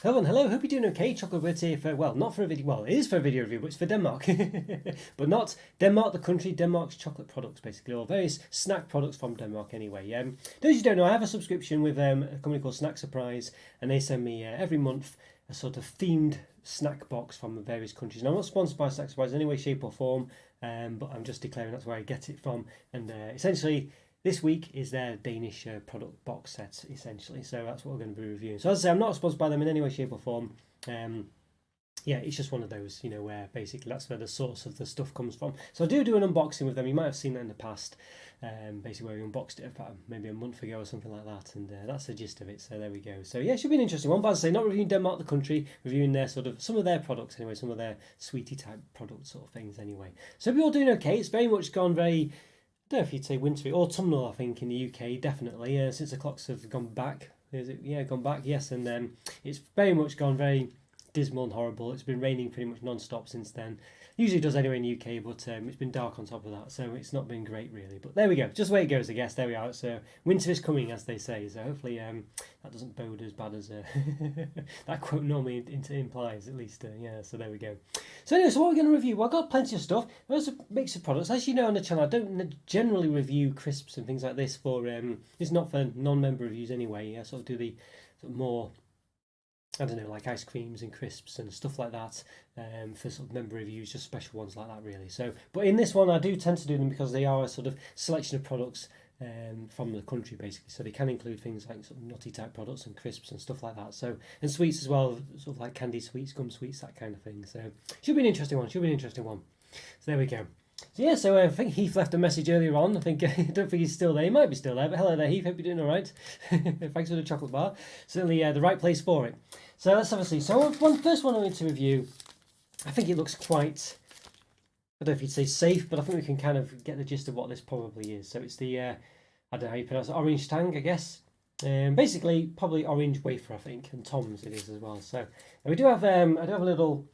Hello and hello, hope you're doing okay. Chocolo here for, well, not for a video, well, it is for a video review, but it's for Denmark. But not Denmark, the country, Denmark's chocolate products, basically, or various snack products from Denmark anyway. Those who don't know, I have a subscription with a company called Snack Surprise, and they send me every month a sort of themed snack box from various countries. And I'm not sponsored by Snack Surprise in any way, shape, or form, but I'm just declaring that's where I get it from. And essentially, this week is their Danish product box set, essentially. So that's what we're going to be reviewing. So as I say, I'm not sponsored by them in any way, shape, or form. Yeah, it's just one of those, where basically that's where the source of the stuff comes from. So I do an unboxing with them. You might have seen that in the past, basically where we unboxed it about maybe a month ago or something like that, and that's the gist of it. So there we go. So yeah, it should be an interesting one. But as I say, not reviewing Denmark the country, reviewing their sort of some of their products anyway, some of their sweetie type product sort of things anyway. So we're all doing okay. It's very much gone very. I don't know if you'd say wintry, autumnal, I think, in the UK, definitely, since the clocks have gone back. Is it? Yeah, gone back, yes, and it's very much gone very dismal and horrible. It's been raining pretty much non-stop since then. Usually does anyway in the UK, but it's been dark on top of that, so it's not been great really. But there we go, just the way it goes, I guess. There we are. So winter is coming, as they say. So hopefully that doesn't bode as bad as that quote normally implies, at least. Yeah. So there we go. So anyway, so what we're going to review? Well, I've got plenty of stuff. There's a mix of products. As you know on the channel, I don't generally review crisps and things like this for. It's not for non-member reviews anyway. I sort of do the sort of more. I don't know, like ice creams and crisps and stuff like that, for sort of member reviews, just special ones like that, really. So, but in this one, I do tend to do them because they are a sort of selection of products from the country, basically. So they can include things like sort of nutty type products and crisps and stuff like that. So, and sweets as well, sort of like candy sweets, gum sweets, that kind of thing. So, should be an interesting one. Should be an interesting one. So there we go. So yeah, so I think Heath left a message earlier on. I think I don't think he's still there. He might be still there, but hello there, Heath. Hope you're doing all right. Thanks for the chocolate bar. Certainly the right place for it. So let's have a see. So first one I need to review. I think it looks quite. I don't know if you'd say safe, but I think we can kind of get the gist of what this probably is. So it's the I don't know how you pronounce it, orange tang, I guess. Basically, probably orange wafer, I think, and Tom's it is as well. So we do have I do have a little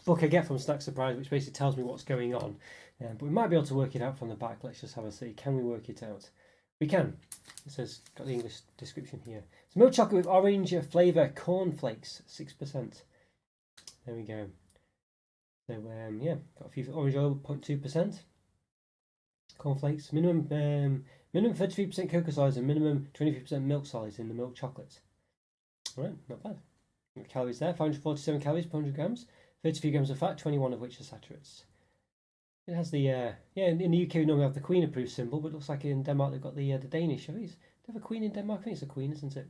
book I get from Snack Surprise, which basically tells me what's going on. But we might be able to work it out from the back. Let's just have a see. Can we work it out? We can. It says, got the English description here. It's milk chocolate with orange flavour cornflakes, 6%. There we go. So, yeah, got a few orange oil, 0.2%. Cornflakes, minimum 33% cocoa solids and minimum 23% milk solids in the milk chocolate. All right, not bad. Calories there, 547 calories per 100 grams. 33 grams of fat, 21 of which are saturates. It has the, yeah, in the UK we normally have the Queen approved symbol, but it looks like in Denmark they've got the Danish. Do they have a Queen in Denmark? I think it's a Queen, isn't it?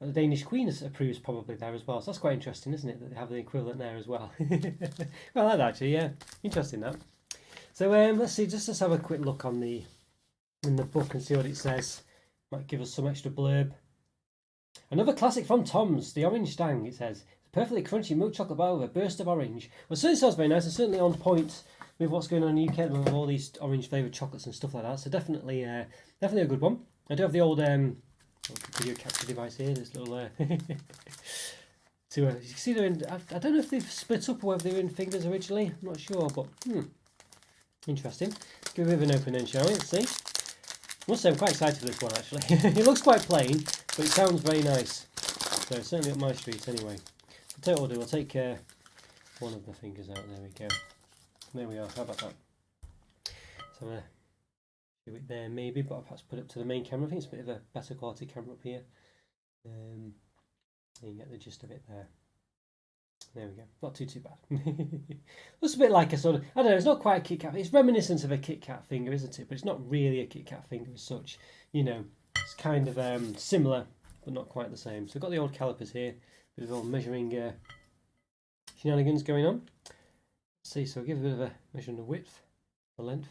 The Danish Queen is approved probably there as well, so that's quite interesting, isn't it, that they have the equivalent there as well. Well, that actually, yeah, interesting that. So let's see, just let's have a quick look on in the book and see what it says. Might give us some extra blurb. Another classic from Tom's, the orange tang, it says. Perfectly crunchy milk chocolate bar with a burst of orange. Well, it certainly sounds very nice and certainly on point with what's going on in the UK with all these orange flavoured chocolates and stuff like that. So definitely a good one. I do have the old video capture device here. This little you can see they're in. I don't know if they've split up or whether they were in fingers originally. I'm not sure, but interesting. Let's give it a bit of an open then, shall we? Let's see. I must say I'm quite excited for this one actually. It looks quite plain, but it sounds very nice. So certainly up my street anyway. I'll tell you what we'll do, we'll take one of the fingers out, there we go. There we are, how about that? So I'm going to do it there maybe, but I'll perhaps put it up to the main camera. I think it's a bit of a better quality camera up here. You can get the gist of it there. There we go, not too bad. Looks a bit like a sort of, I don't know, it's not quite a Kit Kat, it's reminiscent of a Kit Kat finger, isn't it? But it's not really a Kit Kat finger as such. It's kind of similar, but not quite the same. So we've got the old calipers here. Bit of all measuring shenanigans going on. Let's see, so I'll give a bit of a measure on the width, the length.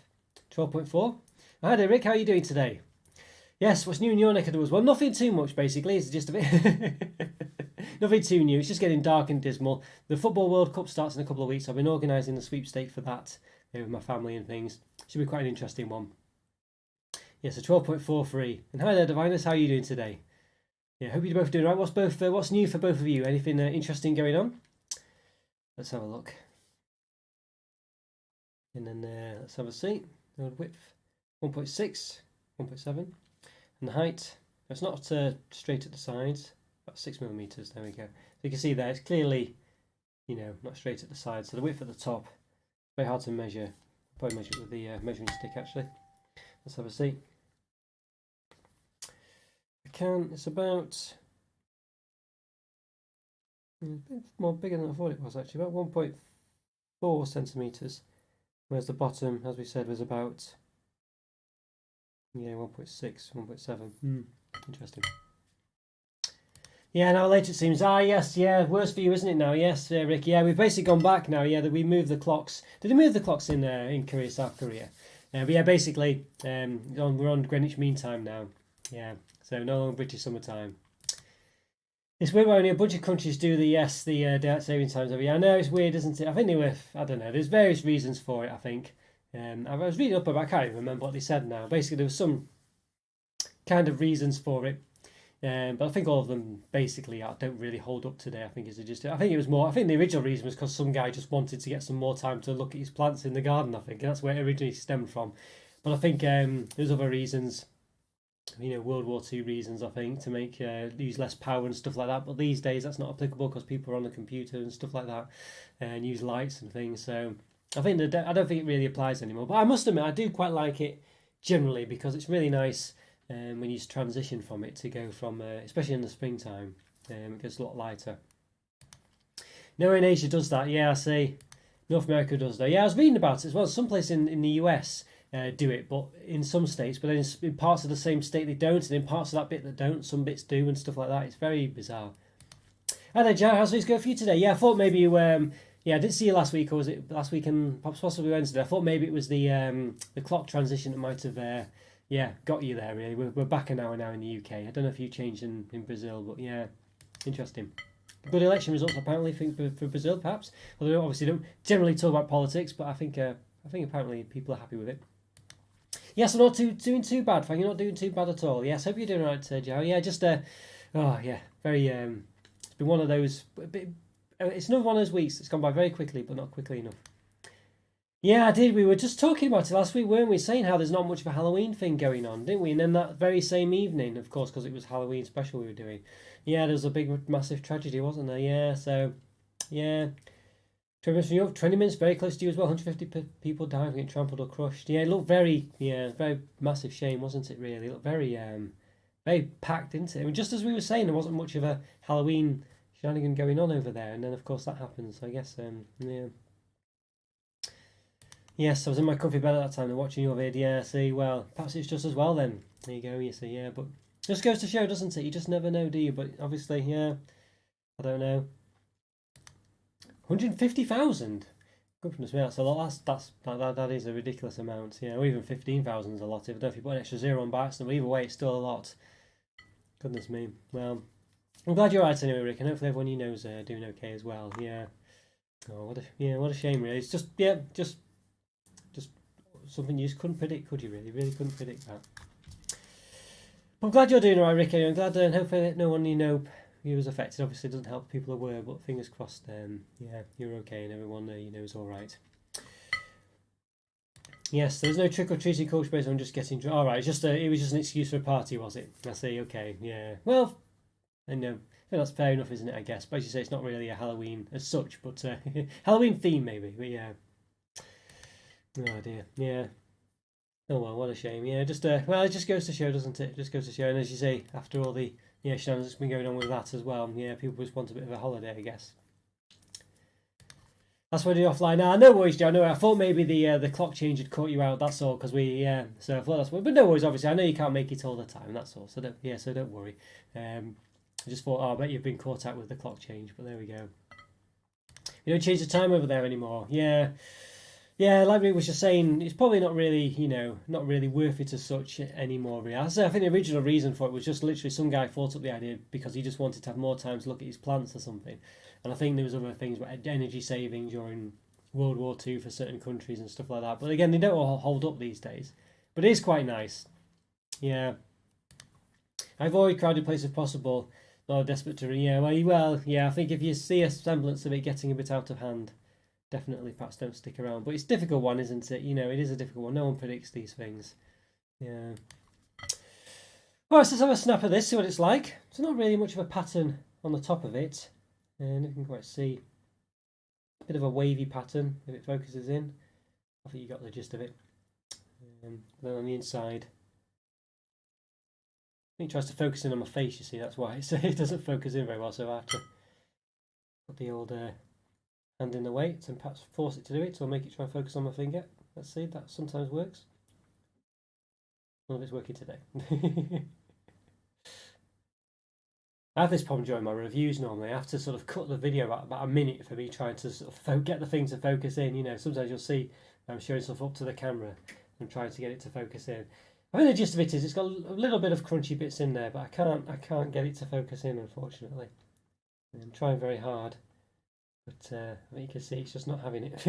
12.4. Hi there, Rick, how are you doing today? Yes, what's new in your neck of the woods? Well, nothing too much, basically. It's just a bit. Nothing too new. It's just getting dark and dismal. The Football World Cup starts in a couple of weeks. I've been organising the sweepstake for that with my family and things. Should be quite an interesting one. Yeah, so 12.43. And hi there, Divinus, how are you doing today? Yeah, hope you're both doing right. What's new for both of you? Anything interesting going on? Let's have a look. And then let's have a see. The width 1.6, 1.7, and the height. It's not straight at the sides. about 6mm. There we go. So you can see there, it's clearly, you know, not straight at the side. So the width at the top, very hard to measure. Probably measure it with the measuring stick actually. Let's have a see. It's about a bit more bigger than I thought it was actually, about 1.4 centimeters, whereas the bottom, as we said, was about 1.6, 1.7. Interesting. Yeah, now later it seems, yes, worse for you, isn't it now? Yes, Rick, yeah, we've basically gone back now, that we moved the clocks. Did they move the clocks in Korea, South Korea? But yeah, basically, we're on Greenwich Mean Time now. Yeah, so no longer British summertime. It's weird when only a bunch of countries do the daylight saving times every year. I know it's weird, isn't it? I think they were, I don't know, there's various reasons for it, I think. I was reading up about it, I can't even remember what they said now. Basically, there was some kind of reasons for it. But I think all of them basically don't really hold up today. I think the original reason was because some guy just wanted to get some more time to look at his plants in the garden, I think. And that's where it originally stemmed from. But I think there's other reasons, World War II reasons, I think, to make use less power and stuff like that. But these days that's not applicable because people are on the computer and stuff like that and use lights and things. So I don't think it really applies anymore. But I must admit, I do quite like it generally because it's really nice. When you transition from it to go from, especially in the springtime, it gets a lot lighter. Nowhere in Asia does that. Yeah, I see. North America does that. Yeah, I was reading about it as well. Some places in the US do it, but in some states, but then in parts of the same state they don't, and in parts of that bit that don't, some bits do, and stuff like that. It's very bizarre. Hi there, Joe. How's things going for you today? Yeah, I thought maybe you, I didn't see you last week, or was it last week and possibly Wednesday? I thought maybe it was the clock transition that might have. Got you there, really. We're back an hour now in the UK. I don't know if you changed in Brazil, but yeah, interesting. Good election results, apparently, for Brazil, perhaps. Although obviously don't generally talk about politics, but I think apparently people are happy with it. Yes, I'm not doing too bad, Frank. You're not doing too bad at all. Yes, hope you're doing all right, Joe. Yeah, just very. It's been one of those. It's another one of those weeks. It's gone by very quickly, but not quickly enough. Yeah, I did. We were just talking about it last week, weren't we? Saying how there's not much of a Halloween thing going on, didn't we? And then that very same evening, of course, because it was Halloween special we were doing. Yeah, there was a big, massive tragedy, wasn't there? Yeah, so, yeah. 20 minutes from you, 20 minutes very close to you as well. 150 people died, getting trampled or crushed. Yeah, it looked very massive shame, wasn't it, really? It looked very, very packed, didn't it? I mean, just as we were saying, there wasn't much of a Halloween shenanigan going on over there. And then, of course, that happens. So I guess, yeah. Yes, I was in my comfy bed at that time and watching your video. Yeah, see, well, perhaps it's just as well then. There you go, you see, yeah, but just goes to show, doesn't it? You just never know, do you? But obviously, yeah, I don't know. 150,000? Goodness me, that's a lot. That is a ridiculous amount. Yeah, or even 15,000 is a lot. If you put an extra zero on by accident, but either way, it's still a lot. Goodness me. Well, I'm glad you're right anyway, Rick, and hopefully everyone you know is doing okay as well. Yeah. Oh, what a shame, really. It's just something you just couldn't predict, could you? Really couldn't predict that. I'm glad you're doing all right, Rick. I'm glad, and hopefully no one you was affected. Obviously, it doesn't help people who were, but fingers crossed. You're okay, and everyone is all right. Yes, there was no trick or treating culture based on just getting drunk. All right, it was just an excuse for a party, was it? I see. Okay, yeah. Well, I know. I think that's fair enough, isn't it? I guess. But as you say, it's not really a Halloween as such, but Halloween theme maybe. But yeah. Oh dear, yeah. Oh well, what a shame. Yeah, it just goes to show, doesn't it? It just goes to show, and as you say, after all the shenanigans that's been going on with that as well, yeah, people just want a bit of a holiday, I guess. That's why I do offline. Now, no worries, Joe. No, I thought maybe the clock change had caught you out. That's all, because so I thought that's what. But no worries, obviously, I know you can't make it all the time. That's all. So don't worry. I just thought, I bet you've been caught out with the clock change, but there we go. You don't change the time over there anymore. Yeah. Yeah, like we was just saying, it's probably not really, not really worth it as such anymore. Really. I think the original reason for it was just literally some guy thought up the idea because he just wanted to have more time to look at his plants or something. And I think there was other things like energy saving during World War II for certain countries and stuff like that. But again, they don't all hold up these days. But it is quite nice. Yeah. I avoid crowded places if possible. Not desperate to. Yeah. I think if you see a semblance of it getting a bit out of hand, definitely perhaps don't stick around. But it's a difficult one, isn't it? It is a difficult one. No one predicts these things. Yeah. Alright, so let's have a snap of this, see what it's like. There's not really much of a pattern on the top of it. And you can quite see a bit of a wavy pattern if it focuses in. I think you got the gist of it. Then on the inside, I think it tries to focus in on my face, you see, that's why it doesn't focus in very well, so I have to put the old hand in the way and perhaps force it to do it, or make it try and focus on my finger. Let's see, that sometimes works. None of it's working today. I have this problem during my reviews normally. I have to sort of cut the video about a minute for me trying to sort of get the thing to focus in. You know, sometimes you'll see I'm showing stuff up to the camera and trying to get it to focus in. I think the gist of it is it's got a little bit of crunchy bits in there, but I can't get it to focus in, unfortunately. I'm trying very hard, but I think you can see it's just not having it.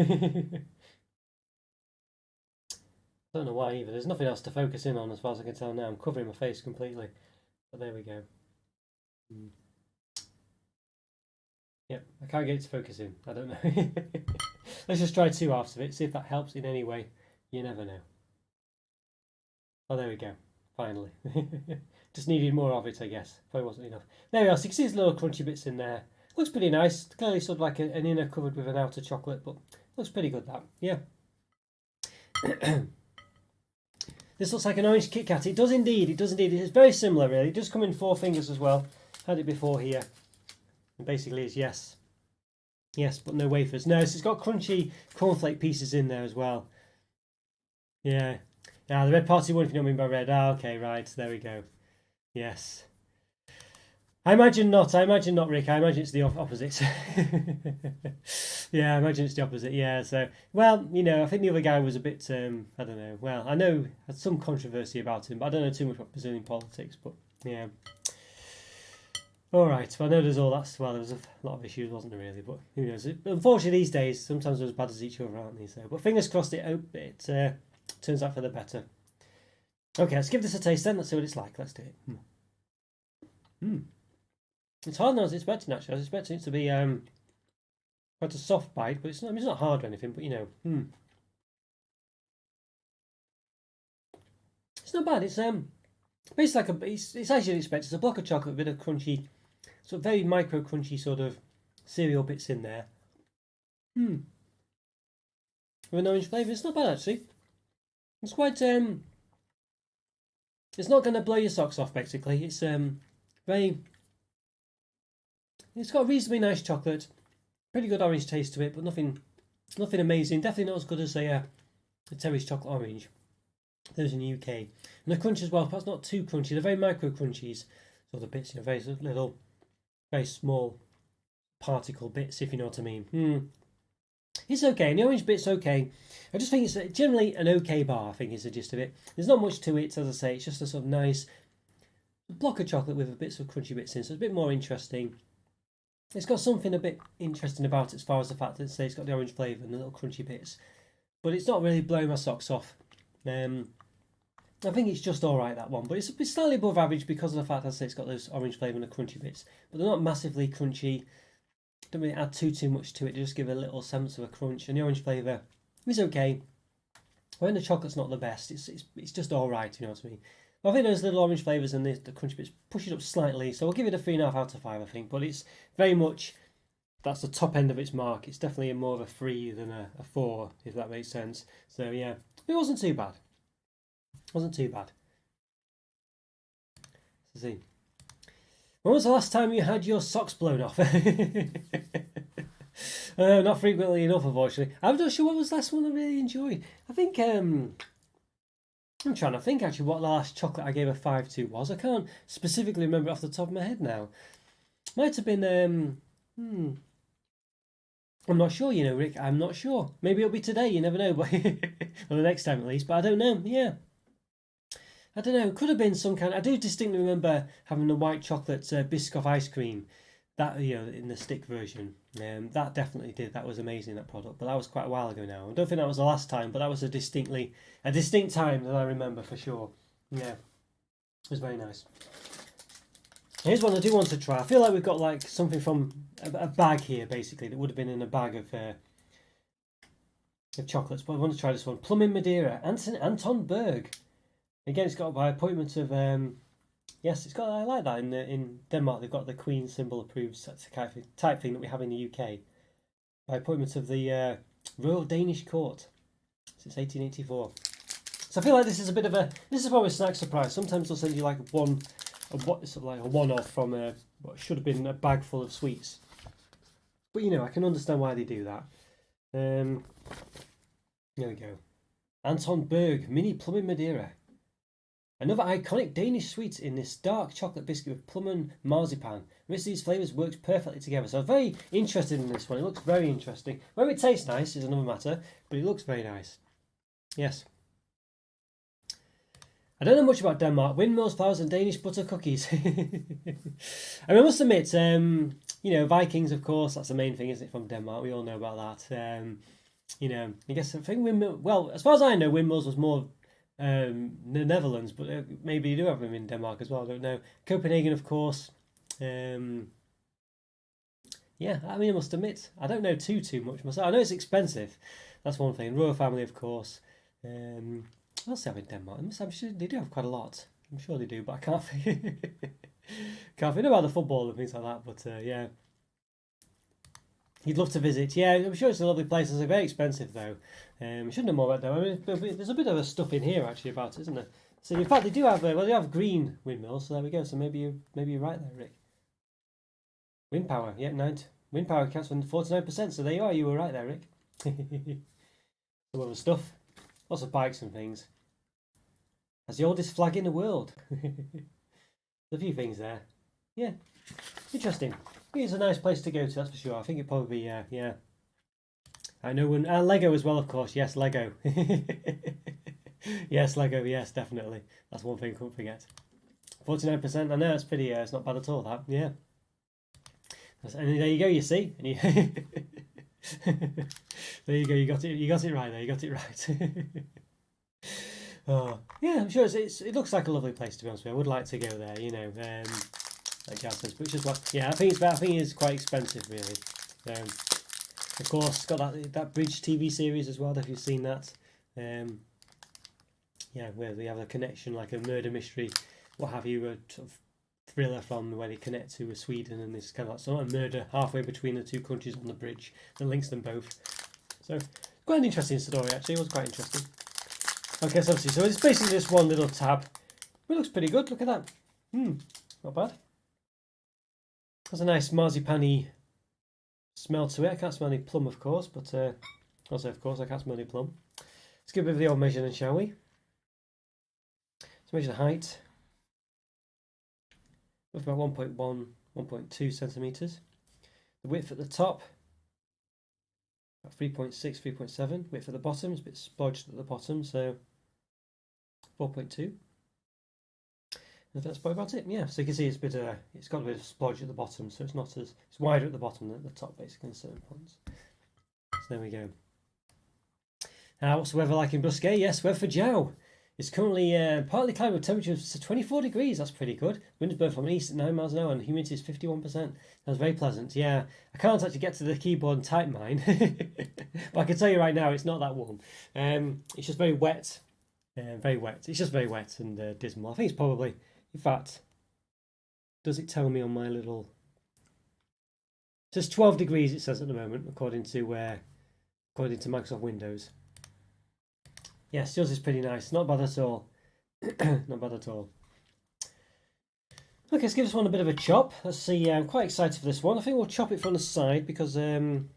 I don't know why either. There's nothing else to focus in on as far as I can tell now. I'm covering my face completely, but there we go. Yep, I can't get it to focus in. I don't know. Let's just try two halves of it, see if that helps in any way. You never know. Oh, there we go. Finally. Just needed more of it, I guess. Probably wasn't enough. There we are. So you can see there's little crunchy bits in there. Looks pretty nice. Clearly sort of like an inner covered with an outer chocolate, but looks pretty good, that. Yeah. This looks like an orange Kit Kat. It does indeed. It does indeed. It's very similar, really. It does come in 4 fingers as well. Had it before here. And basically it's yes. Yes, but no wafers. No, so it's got crunchy cornflake pieces in there as well. Yeah. Now, the red party one, if you know what I mean by red. Ah, okay, right. There we go. Yes. I imagine not, Rick. I imagine it's the opposite. Yeah, I imagine it's the opposite. Yeah, so, well, you know, I think the other guy was a bit, I don't know. Well, I know had some controversy about him, but I don't know too much about Brazilian politics, but yeah. All right, well, I know there's all that. Well, there was a lot of issues, wasn't there, really? But who knows? Unfortunately, these days, sometimes they're as bad as each other, aren't they? So, but fingers crossed it turns out for the better. Okay, let's give this a taste then. Let's see what it's like. Let's do it. It's harder than I was expecting, actually. I was expecting it to be quite a soft bite, but it's not, I mean, it's not hard or anything, but you know. It's not bad. It's basically like it's as you'd expect. It's a block of chocolate, a bit of crunchy, sort of very micro crunchy sort of cereal bits in there. With an orange flavour. It's not bad, actually. It's quite it's not going to blow your socks off, basically. It's very. It's got a reasonably nice chocolate, pretty good orange taste to it, but nothing amazing. Definitely not as good as a Terry's chocolate orange. Those in the UK, and the crunch as well. Perhaps not too crunchy. They're very micro crunchies, sort of bits. You know, very little, very small particle bits, if you know what I mean. It's okay. And the orange bit's okay. I just think it's generally an okay bar. I think is the gist of it. There's not much to it, as I say. It's just a sort of nice block of chocolate with a bits of crunchy bits in, so it's a bit more interesting. It's got something a bit interesting about it as far as the fact that it's got the orange flavour and the little crunchy bits, but it's not really blowing my socks off. I think it's just alright, that one, but it's slightly above average because of the fact, as I say, it's got those orange flavour and the crunchy bits, but they're not massively crunchy. Don't really add too much to it. They just give a little semblance of a crunch, and the orange flavour is okay. When the chocolate's not the best, it's just alright, you know what I mean. I think those little orange flavours and the crunchy bits push it up slightly, so I'll give it a 3.5 out of 5, I think. But it's very much, that's the top end of its mark. It's definitely more of a 3 than a 4, if that makes sense. So yeah, it wasn't too bad. Wasn't too bad. Let's see. When was the last time you had your socks blown off? Not frequently enough, unfortunately. I'm not sure what was the last one I really enjoyed. I think I'm trying to think actually what the last chocolate I gave a 5 to was. I can't specifically remember off the top of my head now. Might have been I'm not sure, you know, Rick. I'm not sure. Maybe it'll be today. You never know, but or the next time at least. But I don't know. Yeah, I don't know. It could have been some kind. I do distinctly remember having the white chocolate Biscoff ice cream. That, you know, in the stick version. That definitely did. That was amazing, that product. But that was quite a while ago now. I don't think that was the last time, but that was a distinct time that I remember for sure. Yeah, it was very nice. Here's one I do want to try. I feel like we've got like something from a bag here, basically, that would have been in a bag of chocolates. But I want to try this one. Plum in Madeira. Anton Berg. Again, it's got by appointment of Yes, it's got. I like that in Denmark. They've got the Queen symbol approved. That's the kind of type thing that we have in the UK by appointment of the Royal Danish Court since 1884. So I feel like this is a bit of a. This is probably a snack surprise. Sometimes they'll send you like sort of like a one-off from what should have been a bag full of sweets. But you know, I can understand why they do that. There we go. Anton Berg Mini Plum in Madeira. Another iconic Danish sweet in this dark chocolate biscuit with plum and marzipan. The rest of these flavours works perfectly together. So I'm very interested in this one. It looks very interesting. Whether it tastes nice is another matter, but it looks very nice. Yes. I don't know much about Denmark. Windmills, flowers, and Danish butter cookies. I mean, I must admit, you know, Vikings, of course, that's the main thing, isn't it, from Denmark? We all know about that. You know, I guess I think windmill. Well, as far as I know, windmills was more the Netherlands, but maybe you do have them in Denmark as well. I don't know. Copenhagen, of course. Yeah, I mean, I must admit, I don't know too much myself. I know it's expensive. That's one thing. Royal family, of course. What else do they have in Denmark? I'm sure they do have quite a lot. I'm sure they do, but I can't think. Can't think about the football and things like that. But yeah, you'd love to visit. Yeah, I'm sure it's a lovely place. It's very expensive though. We should know more about them. I mean, there's a bit of a stuff in here actually about it, isn't there? So in fact, they do have well, they have green windmills. So there we go. So maybe you're right there, Rick. Wind power, yeah, wind power accounts for 49%. So there you are. You were right there, Rick. Some other stuff, lots of bikes and things. Has the oldest flag in the world. A few things there. Yeah, interesting. I think it's a nice place to go to, that's for sure. I think it'd probably be, yeah. I know when Lego as well, of course. Yes, Lego. Yes, Lego. Yes, definitely. That's one thing I couldn't forget. 49%. I know it's pretty. It's not bad at all. That. Yeah. And there you go. You see. And you there you go. You got it. You got it right there. You got it right. Oh, yeah. I'm sure it looks like a lovely place to be honest with you. I would like to go there. You know. Like Jazz says, but it's just like yeah. I think it's quite expensive really. Of course, it's got that Bridge TV series as well. If you've seen that, yeah, where they have a connection, like a murder mystery, what have you, a sort of thriller from where they connect to Sweden, and this kind of like sort of murder halfway between the two countries on the bridge that links them both. So, quite an interesting story actually. It was quite interesting. Okay, so obviously, so it's basically just one little tab. It looks pretty good. Look at that. Not bad. That's a nice marzipan-y smell to it. I can't smell any plum, of course, but also, of course, I can't smell any plum. Let's give a bit of the old measuring, shall we? Let's measure the height. It's about 1.1, 1.2 centimetres. The width at the top, about 3.6, 3.7. Width at the bottom is a bit splodged at the bottom, so 4.2. And that's probably about it. Yeah, so you can see it's it's got a bit of splodge at the bottom, so it's wider at the bottom than at the top, basically, in certain points. So there we go. What's the weather like in Brusquet? Yes, weather for Jow. It's currently partly cloudy with temperatures to 24 degrees. That's pretty good. Wind is blowing from east at 9 miles an hour and humidity is 51%. That's very pleasant. Yeah, I can't actually get to the keyboard and type mine, but I can tell you right now it's not that warm. It's just very wet. Very wet. It's just very wet and dismal. I think it's probably. In fact, does it tell me on my little? It says 12 degrees. It says at the moment, according to Microsoft Windows. Yes, yours is pretty nice. Not bad at all. Not bad at all. Okay, let's give this one a bit of a chop. Let's see. I'm quite excited for this one. I think we'll chop it from the side because tend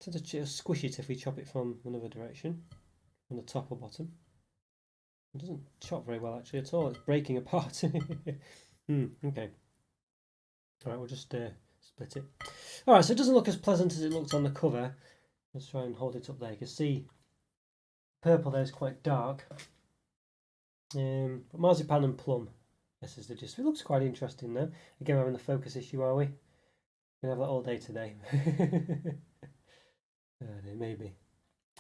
to squish it if we chop it from another direction, from the top or bottom. It doesn't chop very well actually at all. It's breaking apart. Okay. All right, we'll just split it. All right, so it doesn't look as pleasant as it looked on the cover. Let's try and hold it up there. You can see purple there is quite dark. But marzipan and plum. This is the gist. It looks quite interesting though. Again, we're having the focus issue, are we? We're gonna have that all day today. Maybe.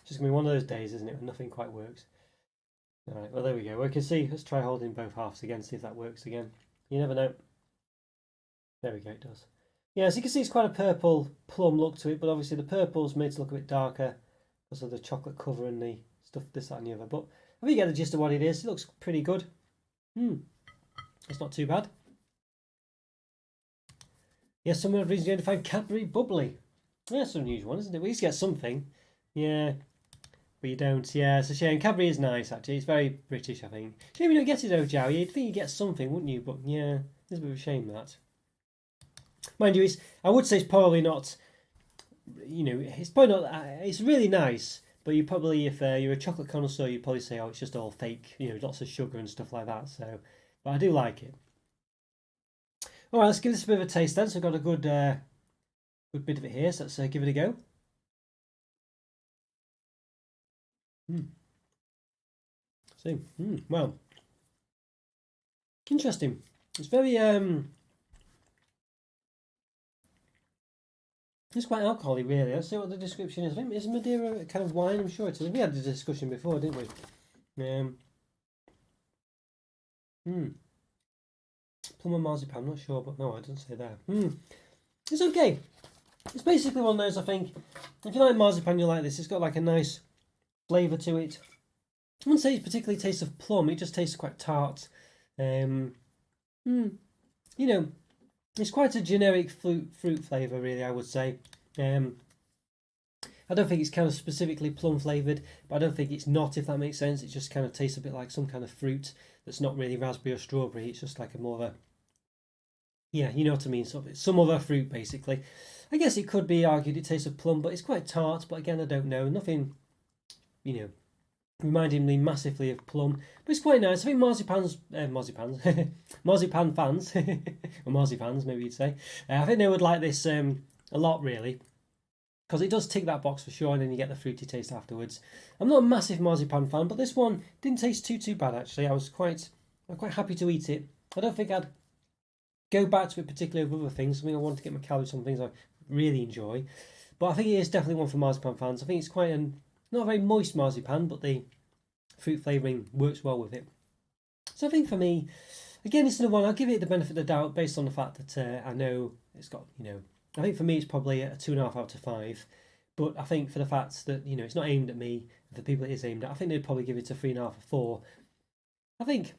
It's just gonna be one of those days, isn't it, when nothing quite works. Alright, well there we go. We can see, let's try holding both halves again, see if that works again. You never know. There we go, it does. Yeah, so you can see it's quite a purple plum look to it, but obviously the purple's made to look a bit darker because of the chocolate cover and the stuff, this, that and the other. But I think you get the gist of what it is. It looks pretty good. It's not too bad. Yes, someone had reason to find Cadbury bubbly. Yeah, that's an unusual one, isn't it? We used to get something. Yeah. But you don't. Yeah, it's a shame. Cadbury is nice, actually. It's very British, I think. Shame you don't get it, though, Jow. You'd think you'd get something, wouldn't you? But yeah, it's a bit of a shame, that. Mind you, I would say it's probably not, it's probably not, it's really nice, but you probably, if you're a chocolate connoisseur, you'd probably say, oh, it's just all fake, lots of sugar and stuff like that. So, but I do like it. All right, let's give this a bit of a taste then. So I've got a good bit of it here, so let's give it a go. So, well, interesting. It's very, it's quite alcoholic, really. Let's see what the description is. Is Madeira a kind of wine? I'm sure it is. We had the discussion before, didn't we? Plum and marzipan, I'm not sure, but no, I didn't say that. It's okay. It's basically one of those, I think, if you like marzipan, you'll like this. It's got like a nice flavour to it. I wouldn't say it particularly tastes of plum, it just tastes quite tart. It's quite a generic fruit flavour, really, I would say. I don't think it's kind of specifically plum flavoured, but I don't think it's not, if that makes sense. It just kind of tastes a bit like some kind of fruit that's not really raspberry or strawberry. It's just like a more of a, yeah, you know what I mean, sort of some other fruit, basically. I guess it could be argued it tastes of plum, but it's quite tart, but again, I don't know. Nothing, reminding me massively of plum, but it's quite nice. I think marzipan fans, or marzipans, maybe you'd say. I think they would like this a lot, really, because it does tick that box for sure, and then you get the fruity taste afterwards. I'm not a massive marzipan fan, but this one didn't taste too bad, actually. I'm quite happy to eat it. I don't think I'd go back to it particularly with other things. I want to get my calories on things I really enjoy, but I think it is definitely one for marzipan fans. I think it's quite not a very moist marzipan, but the fruit flavouring works well with it. So I think for me, again, it's another one. I'll give it the benefit of the doubt based on the fact that I know it's got, I think for me it's probably a 2.5 out of 5. But I think for the fact that, it's not aimed at me, the people it is aimed at, I think they'd probably give it a 3.5 or 4. I think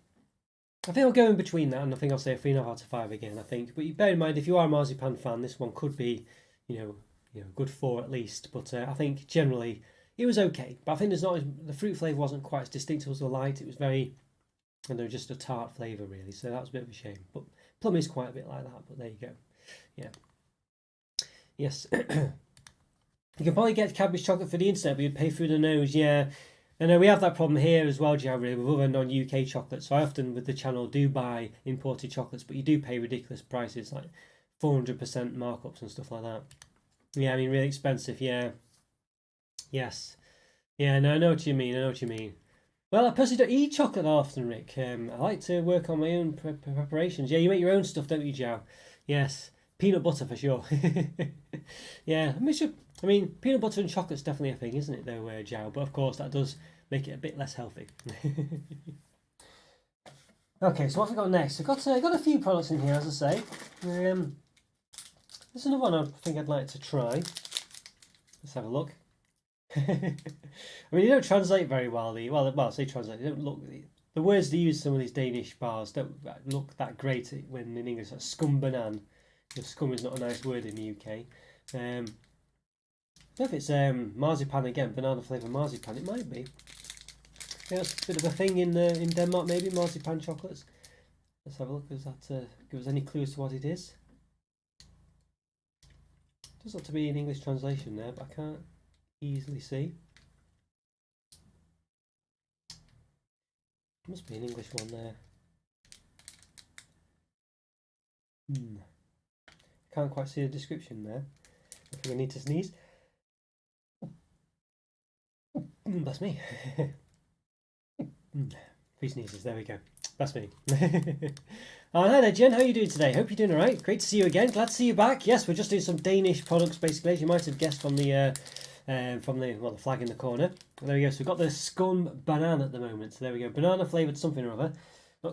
I'll go in between that, and I think I'll say a 3.5 out of 5 again, I think. But bear in mind, if you are a marzipan fan, this one could be, good 4 at least. But I think generally it was okay. But I think the fruit flavour wasn't quite as distinctive as the light. It was very, just a tart flavour, really. So that was a bit of a shame. But plum is quite a bit like that, but there you go. Yeah. Yes. You can probably get Cadbury's chocolate for the internet, but you'd pay through the nose, yeah. I know we have that problem here as well, Jerry, with other non-UK chocolates. So I often, with the channel, do buy imported chocolates, but you do pay ridiculous prices, like 400% markups and stuff like that. Yeah, really expensive, yeah. Yes. Yeah, no, I know what you mean. Well, I personally don't eat chocolate often, Rick. I like to work on my own preparations. Yeah, you make your own stuff, don't you, Joe? Yes. Peanut butter for sure. Yeah, peanut butter and chocolate's definitely a thing, isn't it, though, Joe? But of course, that does make it a bit less healthy. Okay, so what have we got next? I've got a few products in here, as I say. There's another one I think I'd like to try. Let's have a look. They don't translate very well. I say translate. They don't look. The words they use some of these Danish bars don't look that great when in English. Like scum banan. Scum is not a nice word in the UK. I don't know if it's marzipan again, banana flavour marzipan. It might be. Yeah, it's a bit of a thing in Denmark, maybe marzipan chocolates. Let's have a look. Does that give us any clue as to what it is? It does look to be an English translation there, but I can't easily see. Must be an English one there. Can't quite see the description there. I think I need to sneeze. That's me. 3 sneezes, there we go. That's me. Hi there, Jen. How are you doing today? Hope you're doing alright. Great to see you again. Glad to see you back. Yes, we're just doing some Danish products, basically, as you might have guessed from the flag in the corner. There we go. So we've got the scum banana at the moment. So there we go. Banana flavoured something or other.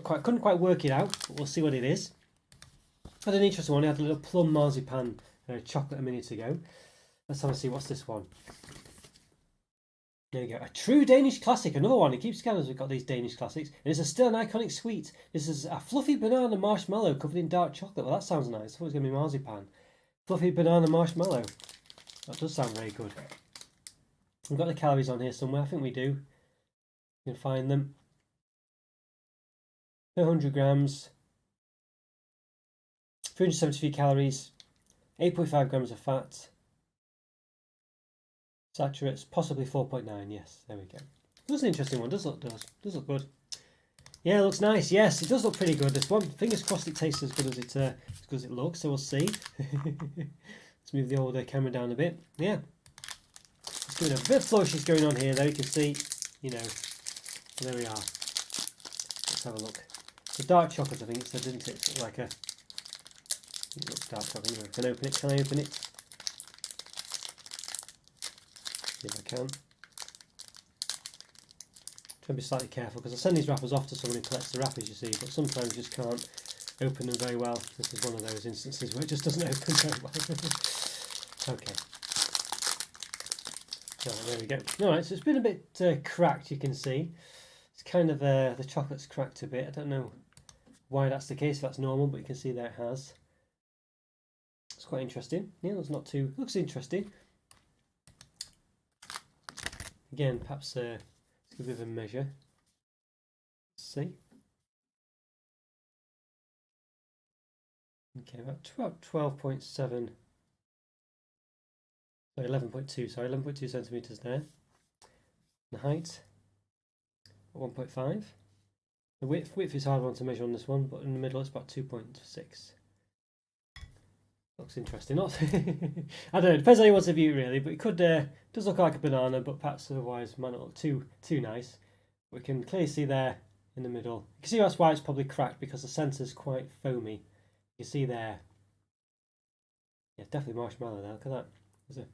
Couldn't quite work it out, but we'll see what it is. I had an interesting one. I had a little plum marzipan chocolate a minute ago. Let's have a see. What's this one? There you go. A true Danish classic. Another one. It keeps going as we've got these Danish classics. And it's still an iconic sweet. This is a fluffy banana marshmallow covered in dark chocolate. Well, that sounds nice. I thought it was going to be marzipan. Fluffy banana marshmallow. That does sound very good. We've got the calories on here somewhere. I think we do. You can find them. 100 grams. 373 calories. 8.5 grams of fat. Saturates, possibly 4.9. Yes, there we go. That's an interesting one. Does look good. Yeah, it looks nice. Yes, it does look pretty good. This one. Fingers crossed it tastes as good as it looks. So we'll see. Let's move the old camera down a bit. Yeah, it's good. A bit of flourishes going on here. There you can see. You know, there we are. Let's have a look. The dark chocolate, I think it said, didn't it? It's like a. It looks dark chocolate anyway. Can I open it? Can I open it? See if I can. Try and be slightly careful because I send these wrappers off to someone who collects the wrappers, you see, but sometimes you just can't open them very well. This is one of those instances where it just doesn't open very well. Okay. So there we go. Alright, so it's been a bit cracked, you can see. It's kind of, the chocolate's cracked a bit. I don't know why that's the case, if that's normal, but you can see there it has. It's quite interesting. Yeah, it's not too, looks interesting. Again, perhaps let's give it a bit of a measure. Let's see. Okay, about 12.7. Sorry, 11.2. Sorry, 11.2 centimeters there. The height 1.5. The width is a hard one to measure on this one, but in the middle it's about 2.6. Looks interesting. Not I don't know. Depends how you want to view it really, but it could does look like a banana, but perhaps otherwise might not look too nice. We can clearly see there in the middle. You can see that's why it's probably cracked, because the centre's quite foamy. You can see there. Yeah, definitely marshmallow there. Look at that. There's a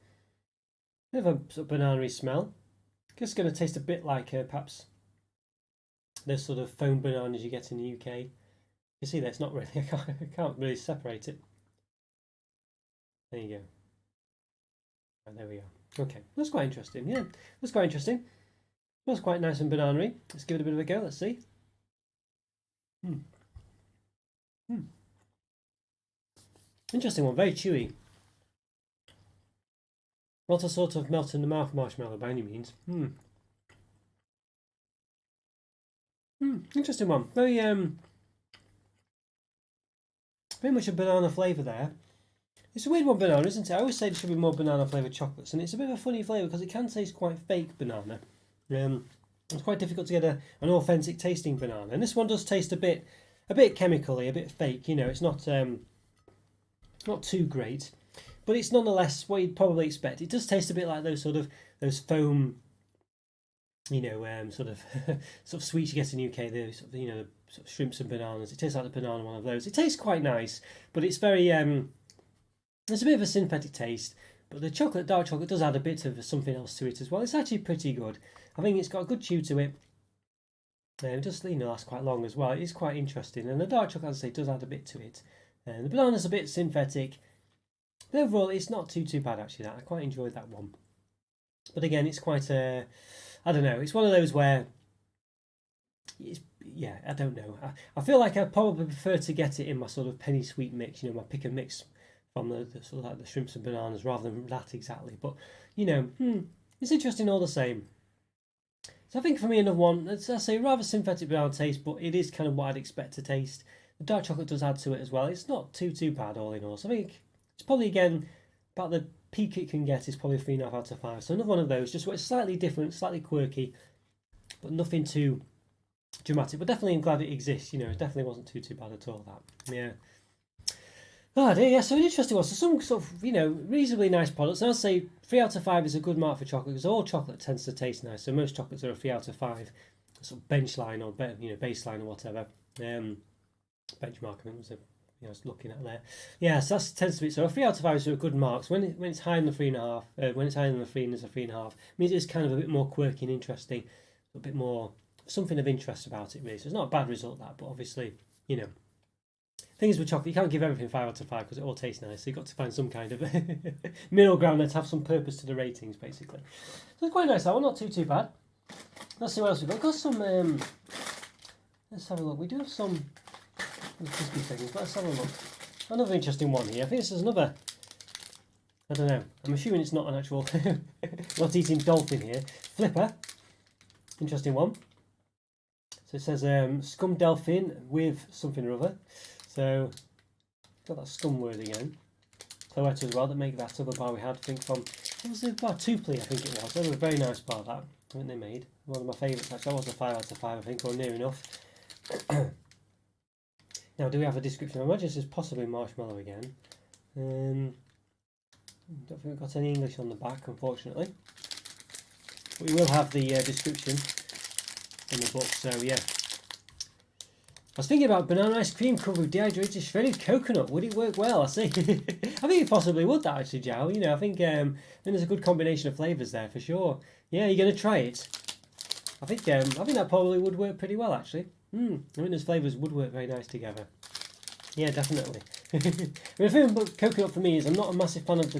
bit of a sort of banana-y smell. Just going to taste a bit like perhaps those sort of foam bananas you get in the UK. You see that it's not really. I can't really separate it. There you go. And there we are. Okay, that's quite interesting. Yeah, that's quite interesting. That's quite nice and banana-y. Let's give it a bit of a go. Let's see. Interesting one. Very chewy. Not a sort of melt in the mouth marshmallow by any means. Interesting one. Very very much a banana flavour there. It's a weird one, banana, isn't it? I always say there should be more banana flavoured chocolates, and it's a bit of a funny flavour because it can taste quite fake banana. It's quite difficult to get an authentic tasting banana, and this one does taste a bit chemically, a bit fake. You know, it's not too great, but it's nonetheless what you'd probably expect. It does taste a bit like those foam, you know, sort of sweets you get in the UK. The sort of, you know, sort of shrimps and bananas. It tastes like the banana one of those. It tastes quite nice, but it's very there's a bit of a synthetic taste, but the dark chocolate does add a bit of something else to it as well. It's actually pretty good. I think it's got a good chew to it. It does, you know, last quite long as well. It is quite interesting, and the dark chocolate, as I say, does add a bit to it. The banana's a bit synthetic, but overall it's not too bad actually. That I quite enjoyed that one. But again, it's quite I don't know. It's one of those where yeah, I don't know. I feel like I probably prefer to get it in my sort of penny sweet mix. You know, my pick and mix from the sort of like the shrimps and bananas rather than that exactly. But you know, it's interesting all the same. So I think for me another one, as I say, rather synthetic banana taste, but it is kind of what I'd expect to taste. The dark chocolate does add to it as well. It's not too bad all in all. So I think it's probably again about the peak it can get is probably 3.5 out of 5. So another one of those, just where it's slightly different, slightly quirky, but nothing too dramatic. But definitely I'm glad it exists. You know, it definitely wasn't too bad at all. That, yeah. Oh dear, yeah, so an interesting one. So some sort of, you know, reasonably nice products. And I'll say 3 out of 5 is a good mark for chocolate, because all chocolate tends to taste nice. So most chocolates are a 3 out of 5, sort of bench line or baseline or whatever. Benchmark, I think I was looking at there. Yeah, so that tends to be, so a 3 out of 5 is a good mark. So when it's higher than the 3.5, when it's higher than the 3 and there's a 3.5, means it's kind of a bit more quirky and interesting, a bit more something of interest about it really. So it's not a bad result that, but obviously, you know, things with chocolate, you can't give everything 5 out of 5 because it all tastes nice. So you've got to find some kind of middle ground that have some purpose to the ratings, basically. So it's quite nice, that one. Not too bad. Let's see what else we've got. We've got some... let's have a look. We do have some crispy things. Let's have a look. Another interesting one here. I think this is another... I don't know. I'm assuming it's not an actual not eating dolphin here. Flipper. Interesting one. So it says scum delphin with something or other. So got that scum word again. Cloetta as well that make that other bar we had. I think from what was the bar? Tupli, I think it was. That was a very nice bar that. I think they made one of my favourites actually. That was a 5 out of 5 I think, or near enough. Now do we have a description? I imagine this is possibly marshmallow again. Don't think we've got any English on the back, unfortunately. But we will have the description in the book, so yeah. I was thinking about banana ice cream covered with dehydrated shredded coconut. Would it work well? I see. I think it possibly would, that actually, Joe. You know, I think there's a good combination of flavours there for sure. Yeah, you're going to try it. I think that probably would work pretty well, actually. I think those flavours would work very nice together. Yeah, definitely. I mean, the thing about coconut for me is I'm not a massive fan of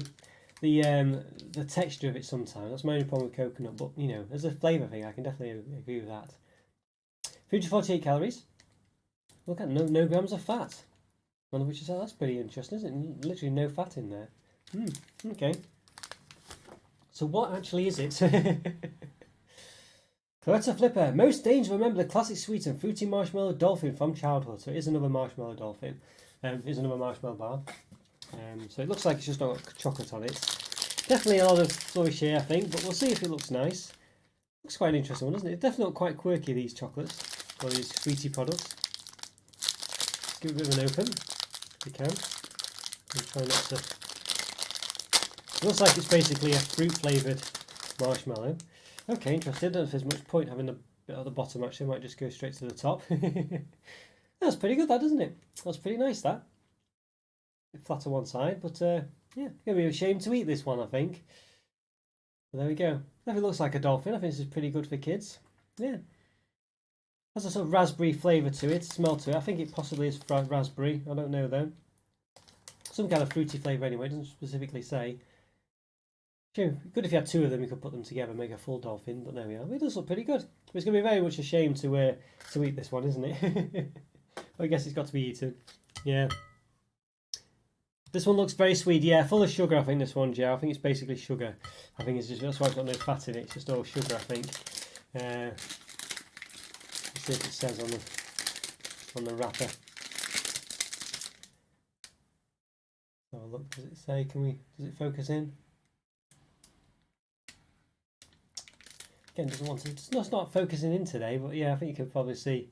the texture of it sometimes. That's my only problem with coconut, but you know, as a flavour thing, I can definitely agree with that. 348 calories. Look at no grams of fat. One of which is, that's pretty interesting, isn't it? Literally no fat in there. Okay. So what actually is it? Cloetta Flipper. Most danger, remember the classic sweet and fruity marshmallow dolphin from childhood. So it is another marshmallow dolphin. Is another marshmallow bar. So it looks like it's just not got chocolate on it. Definitely a lot of flourish here, I think, but we'll see if it looks nice. Looks quite an interesting one, doesn't it? It definitely look quite quirky, these chocolates, or these sweetie products. Let's give it a bit of an open, if we can. And try not to... It looks like it's basically a fruit-flavoured marshmallow. Okay, interesting. I don't know if there's much point having a bit at the bottom, actually. I might just go straight to the top. That's pretty good, that, doesn't it? That's pretty nice, that. A bit flat on one side, but yeah, it's going to be a shame to eat this one, I think. But there we go. If it looks like a dolphin, I think this is pretty good for kids. Yeah. Has a sort of raspberry flavour to it, smell to it. I think it possibly is raspberry. I don't know, though. Some kind of fruity flavour anyway, it doesn't specifically say. Sure, good if you had two of them, you could put them together and make a full dolphin, but there we are. It does look pretty good. It's going to be very much a shame to eat this one, isn't it? I guess it's got to be eaten. Yeah. This one looks very sweet. Yeah, full of sugar, I think, this one, Joe. I think it's basically sugar. I think it's just, that's why it's got no fat in it. It's just all sugar, I think. Let's see if it says on the wrapper. Oh, look, does it say, does it focus in? Again, doesn't want to, it's not focusing in today, but yeah, I think you can probably see.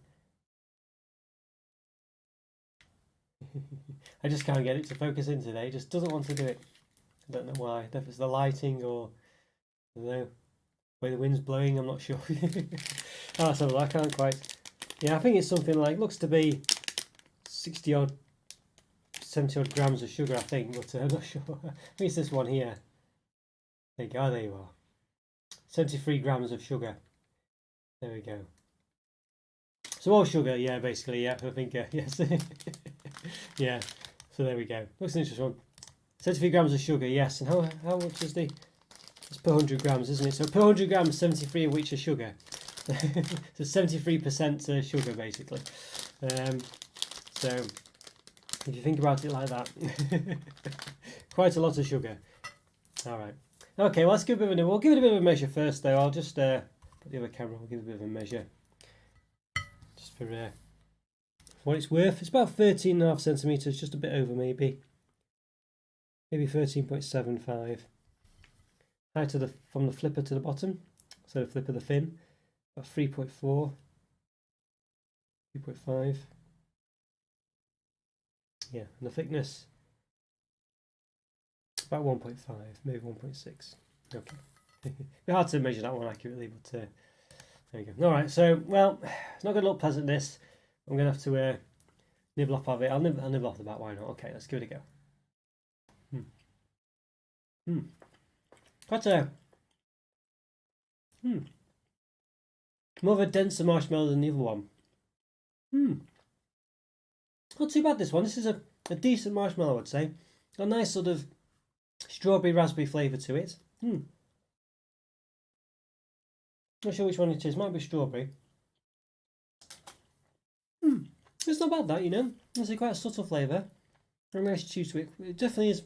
I just can't get it to focus in today. It just doesn't want to do it. I don't know why. If it's the lighting or I don't know, the way the wind's blowing, I'm not sure. Oh, so I can't quite. Yeah, I think it's something like, looks to be 60 odd, 70 odd grams of sugar, I think, but I'm not sure. I think it's this one here. There you go. There you are. 73 grams of sugar. There we go. So all sugar, yeah, basically, yeah. I think, yes. Yeah, so there we go. Looks an interesting one. 73 grams of sugar, yes. And how much is it's per 100 grams, isn't it? So per 100 grams, 73 of which are sugar. So 73% sugar, basically. So if you think about it like that, quite a lot of sugar. All right. Okay, well, let's give it we'll give it a bit of a measure first, though. I'll just put the other camera. We'll give it a bit of a measure, just for what it's worth. It's about 13.5 centimeters, just a bit over, maybe 13.75. Height from the flipper to the bottom, so the flipper, the fin, about 3.4, 3.5. Yeah, and the thickness about 1.5, maybe 1.6. Okay. It'd be hard to measure that one accurately, but there you go. All right, so, well, it's not going to look pleasant, this. I'm going to have to nibble off of it. I'll nibble off the back, why not? Okay, let's give it a go. Quite a... More of a denser marshmallow than the other one. Not too bad, this one. This is a decent marshmallow, I would say. Got a nice sort of strawberry raspberry flavour to it. Not sure which one it is. Might be strawberry. It's not bad, that, you know. It's quite a subtle flavour. A nice chew to it. It definitely is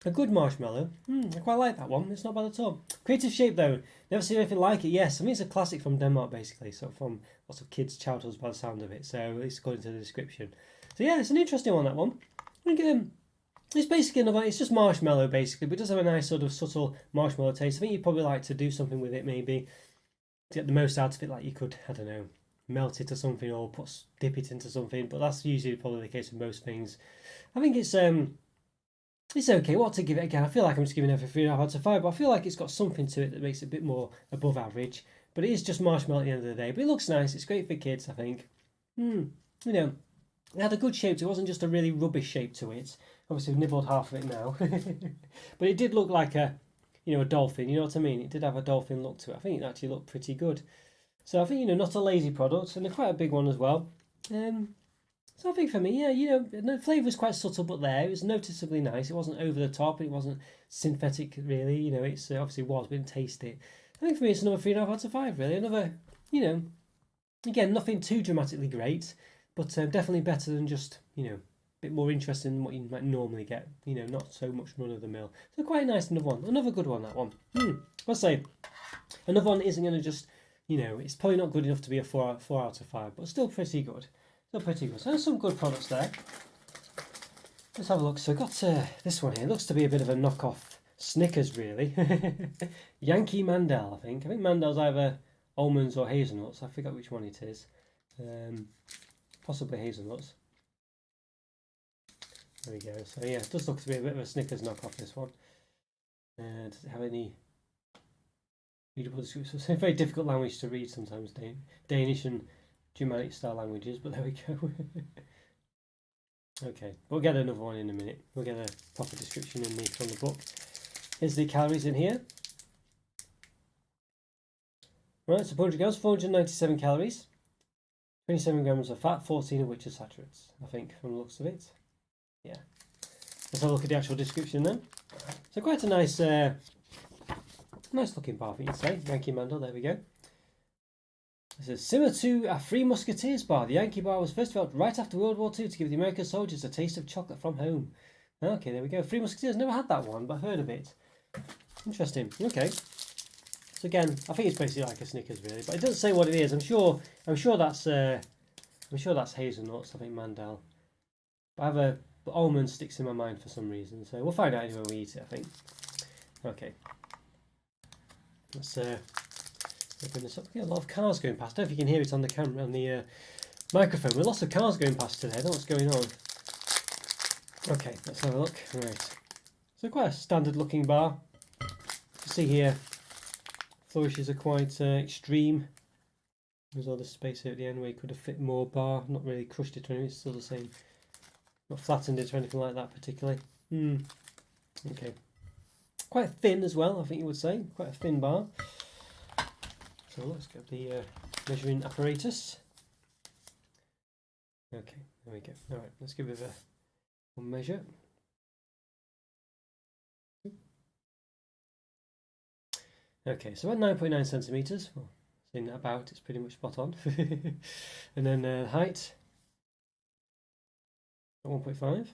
a good marshmallow. I quite like that one. It's not bad at all. Creative shape, though. Never seen anything like it. Yes, I mean, it's a classic from Denmark, basically. So from lots of kids' childhoods by the sound of it. So at least according to the description. So yeah, it's an interesting one, that one. I think it's basically another. It's just marshmallow, basically, but it does have a nice sort of subtle marshmallow taste. I think you'd probably like to do something with it, maybe to get the most out of it. Like you could, I don't know, melt it or something, or dip it into something. But that's usually probably the case with most things. I think it's okay. What to give it again? I feel like I'm just giving it a 3.5 out of 5, but I feel like it's got something to it that makes it a bit more above average. But it is just marshmallow at the end of the day. But it looks nice. It's great for kids, I think. You know, it had a good shape to it. It wasn't just a really rubbish shape to it. Obviously, we've nibbled half of it now. But it did look like a dolphin. You know what I mean? It did have a dolphin look to it. I think it actually looked pretty good. So I think, not a lazy product, and quite a big one as well. So I think for me, yeah, the flavour was quite subtle, but there. It was noticeably nice. It wasn't over the top. It wasn't synthetic, really. It's obviously was, but didn't taste it. I think for me, it's another 3.5 out of 5, really. Another, again, nothing too dramatically great, but definitely better than just, a bit more interesting than what you might normally get. Not so much run of the mill. So quite a nice another one. Another good one, that one. I'll say another one isn't going to just, it's probably not good enough to be a 4 out of 5, but still pretty good. Still pretty good. So there's some good products there. Let's have a look. So I got this one here. It looks to be a bit of a knockoff Snickers, really. Yankee Mandel, I think. I think Mandel's either almonds or hazelnuts. I forget which one it is. Possibly hazelnuts. There we go. So yeah, it does look to be a bit of a Snickers knockoff, this one. Does it have any readable descriptions? It's a very difficult language to read sometimes, Danish and Germanic style languages, but there we go. Okay, we'll get another one in a minute. We'll get a proper description from the book. Here's the calories in here. Right, so 400 grams, 497 calories, 27 grams of fat, 14 of which are saturates, I think, from the looks of it. Yeah. Let's have a look at the actual description then. So quite a nice looking bar, I think you'd say. Yankee Mandel, there we go. It says, similar to a Three Musketeers bar, the Yankee bar was first developed right after World War II to give the American soldiers a taste of chocolate from home. Okay, there we go. Three Musketeers, never had that one, but I've heard of it. Interesting. Okay. So again, I think it's basically like a Snickers, really, but it doesn't say what it is. I'm sure that's hazelnuts. I think Mandel. But almond sticks in my mind for some reason, so we'll find out anyway when we eat it, I think. Okay. Let's open this up. We get a lot of cars going past. I don't know if you can hear it on the camera, on the microphone. There are lots of cars going past today. I don't know what's going on. Okay, let's have a look. Right. So quite a standard looking bar. You see here, flourishes are quite extreme. There's all this space here at the end where you could have fit more bar. Not really crushed it or anything. It's still the same. Not flattened it or anything like that particularly. Okay. Quite thin as well, I think you would say. Quite a thin bar. So let's get the measuring apparatus. Okay, there we go. Alright, let's give it a measure. Okay, so about 9.9 centimetres. Well, saying about, it's pretty much spot on. And then height, 1.5.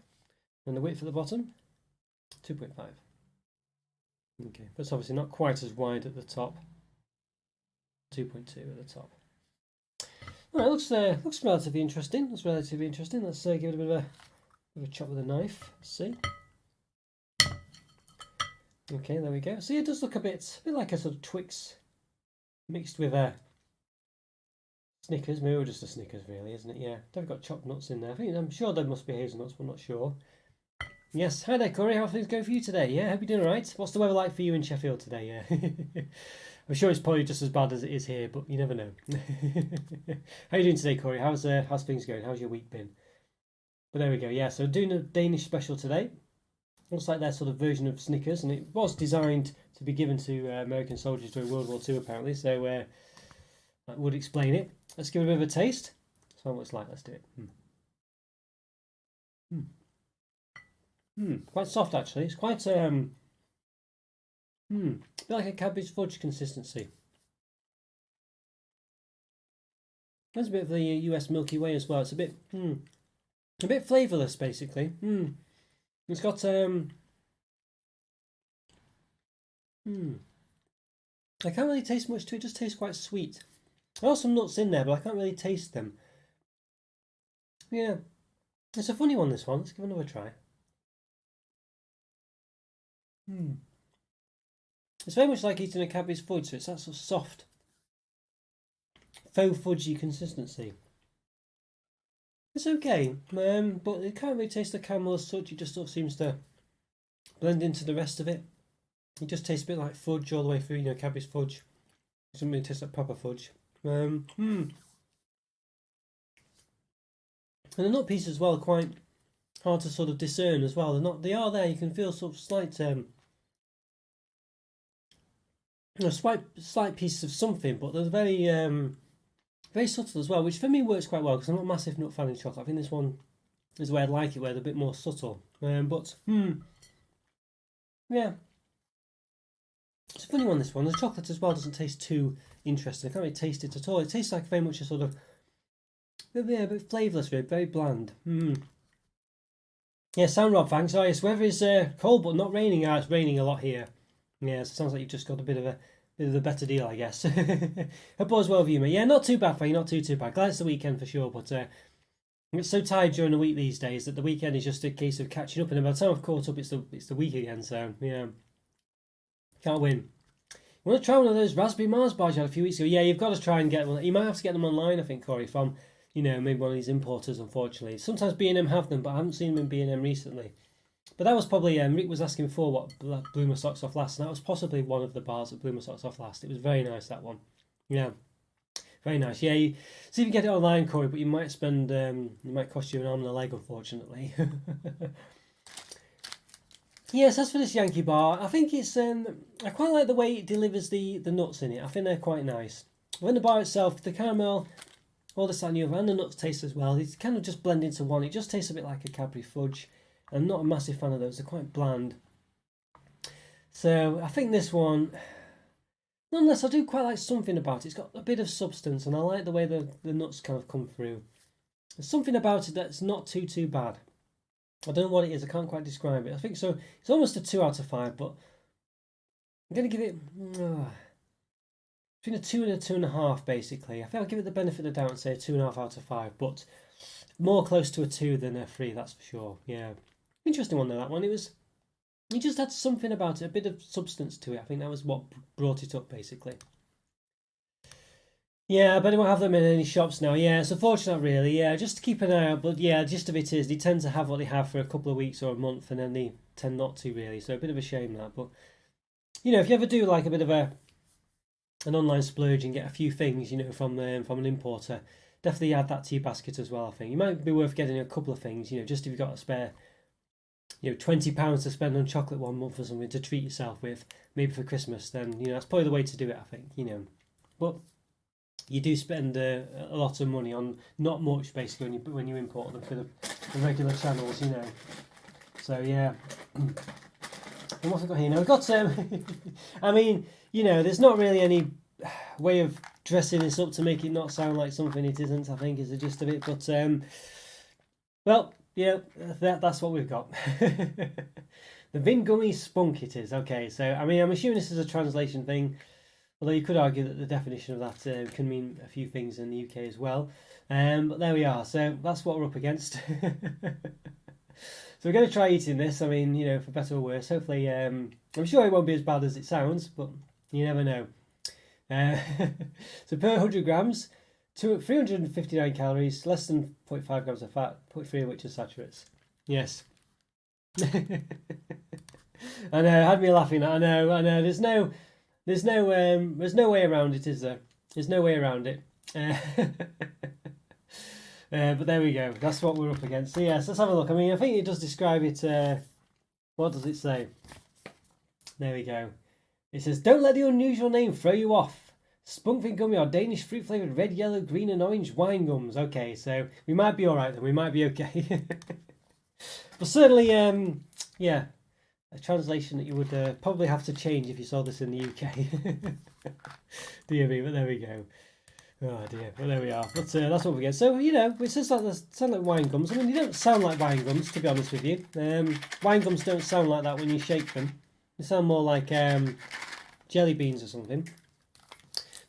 And the width at the bottom, 2.5. Okay, but it's obviously not quite as wide at the top. 2.2 at the top. Alright, looks relatively interesting. Let's give it a bit of a chop with a knife. Let's see. Okay, there we go. See, it does look a bit like a sort of Twix mixed with a Snickers. Maybe just a Snickers, really, isn't it? Yeah, they've got chopped nuts in there. I'm sure there must be hazelnuts, but I'm not sure. Yes, hi there, Corey. How are things going for you today? Yeah, hope you're doing all right. What's the weather like for you in Sheffield today? Yeah, I'm sure it's probably just as bad as it is here, but you never know. How are you doing today, Corey? How's things going? How's your week been? But there we go. Yeah, so doing a Danish special today. Looks like their sort of version of Snickers, and it was designed to be given to American soldiers during World War II, apparently. So that would explain it. Let's give it a bit of a taste. That's what it's like. Let's do it. Quite soft actually. It's quite a bit like a Cadbury's fudge consistency. There's a bit of the US Milky Way as well. It's a bit flavourless basically. It's got I can't really taste much to it. It just tastes quite sweet. There are some nuts in there, but I can't really taste them. Yeah, it's a funny one, this one. Let's give it another try. It's very much like eating a Cadbury's fudge, so it's that sort of soft, faux fudgy consistency. It's okay, but it can't really taste the caramel as such. It just sort of seems to blend into the rest of it. It just tastes a bit like fudge all the way through, Cadbury's fudge. It doesn't really taste like proper fudge. And the nut pieces as well are quite hard to sort of discern as well. They are there. You can feel sort of slight slight pieces of something, but they're very very subtle as well, which for me works quite well because I'm not a massive nut fan of chocolate. I think this one is the way I like it, where they're a bit more subtle. Yeah. It's a funny one, this one. The chocolate as well doesn't taste too interesting. I can't really taste it at all. It tastes like very much a sort of a bit flavourless, very bland. Yeah, sound Rob, thanks. Oh yes, weather is cold but not raining. It's raining a lot here. Yeah, so it sounds like you've just got a bit of a better deal, I guess. Hope all is well with you, mate. Yeah, not too bad for you, not too bad. Glad it's the weekend for sure, but I'm so tired during the week these days that the weekend is just a case of catching up, and by the time I've caught up, it's the week again. So yeah, can't win. You want to try one of those Raspberry Mars bars you had a few weeks ago? Yeah, you've got to try and get one. You might have to get them online, I think, Corey, from maybe one of these importers. Unfortunately, sometimes B&M have them, but I haven't seen them in B&M recently. But that was probably Rick was asking before what blew my socks off last, and that was possibly one of the bars that blew my socks off last. It was very nice, that one. Yeah, very nice. Yeah, see if you can get it online, Corey, but you might spend it might cost you an arm and a leg, unfortunately. Yes, as for this Yankee bar, I think it's I quite like the way it delivers the nuts in it. I think they're quite nice. When the bar itself, the caramel, all this and the other, and the nuts taste as well. It's kind of just blend into one. It just tastes a bit like a Cadbury fudge. I'm not a massive fan of those. They're quite bland. So I think this one, nonetheless, I do quite like something about it. It's got a bit of substance, and I like the way the nuts kind of come through. There's something about it that's not too bad. I don't know what it is. I can't quite describe it. I think so. It's almost a 2 out of 5, but I'm going to give it between a 2 and a 2.5, basically. I think I'll give it the benefit of the doubt and say a 2.5 out of 5, but more close to a 2 than a 3, that's for sure. Yeah. Interesting one though, that one. It just had something about it, a bit of substance to it. I think that was what brought it up, basically. Yeah, but they won't have them in any shops now. Yeah, it's unfortunate, really. Yeah, just to keep an eye out. But yeah, the gist of it is they tend to have what they have for a couple of weeks or a month, and then they tend not to, really. So a bit of a shame, that. But if you ever do like a bit of an online splurge and get a few things, from an importer, definitely add that to your basket as well. I think it might be worth getting a couple of things. Just if you've got a spare, £20 to spend on chocolate 1 month or something to treat yourself with, maybe for Christmas. Then that's probably the way to do it. I think but you do spend a lot of money on not much, basically, when you import them for the regular channels, So yeah. And what have I got here? Now we've got I mean, there's not really any way of dressing this up to make it not sound like something it isn't, I think, is the gist of it. But well, yeah, that's what we've got. The Vin Gummy Spunk it is. Okay, so I mean, I'm assuming this is a translation thing. Although you could argue that the definition of that can mean a few things in the UK as well. But there we are. So that's what we're up against. So we're going to try eating this. I mean, for better or worse. Hopefully, I'm sure it won't be as bad as it sounds, but you never know. So per 100 grams, 359 calories, less than 0.5 grams of fat, 0.3 of which are saturates. Yes. I know, it had me laughing. I know. There's no way around it, is there? There's no way around it. But there we go. That's what we're up against. So yes, let's have a look. I mean, I think it does describe it. What does it say? There we go. It says, "Don't let the unusual name throw you off. Spunkfin gummy are Danish fruit-flavoured red, yellow, green and orange wine gums." Okay, so we might be alright then. We might be okay. But certainly, yeah, a translation that you would probably have to change if you saw this in the UK. Dear me, but there we go. Oh dear, well there we are. But that's what we get. So it sound like wine gums. I mean, they don't sound like wine gums, to be honest with you. Wine gums don't sound like that when you shake them. They sound more like jelly beans or something.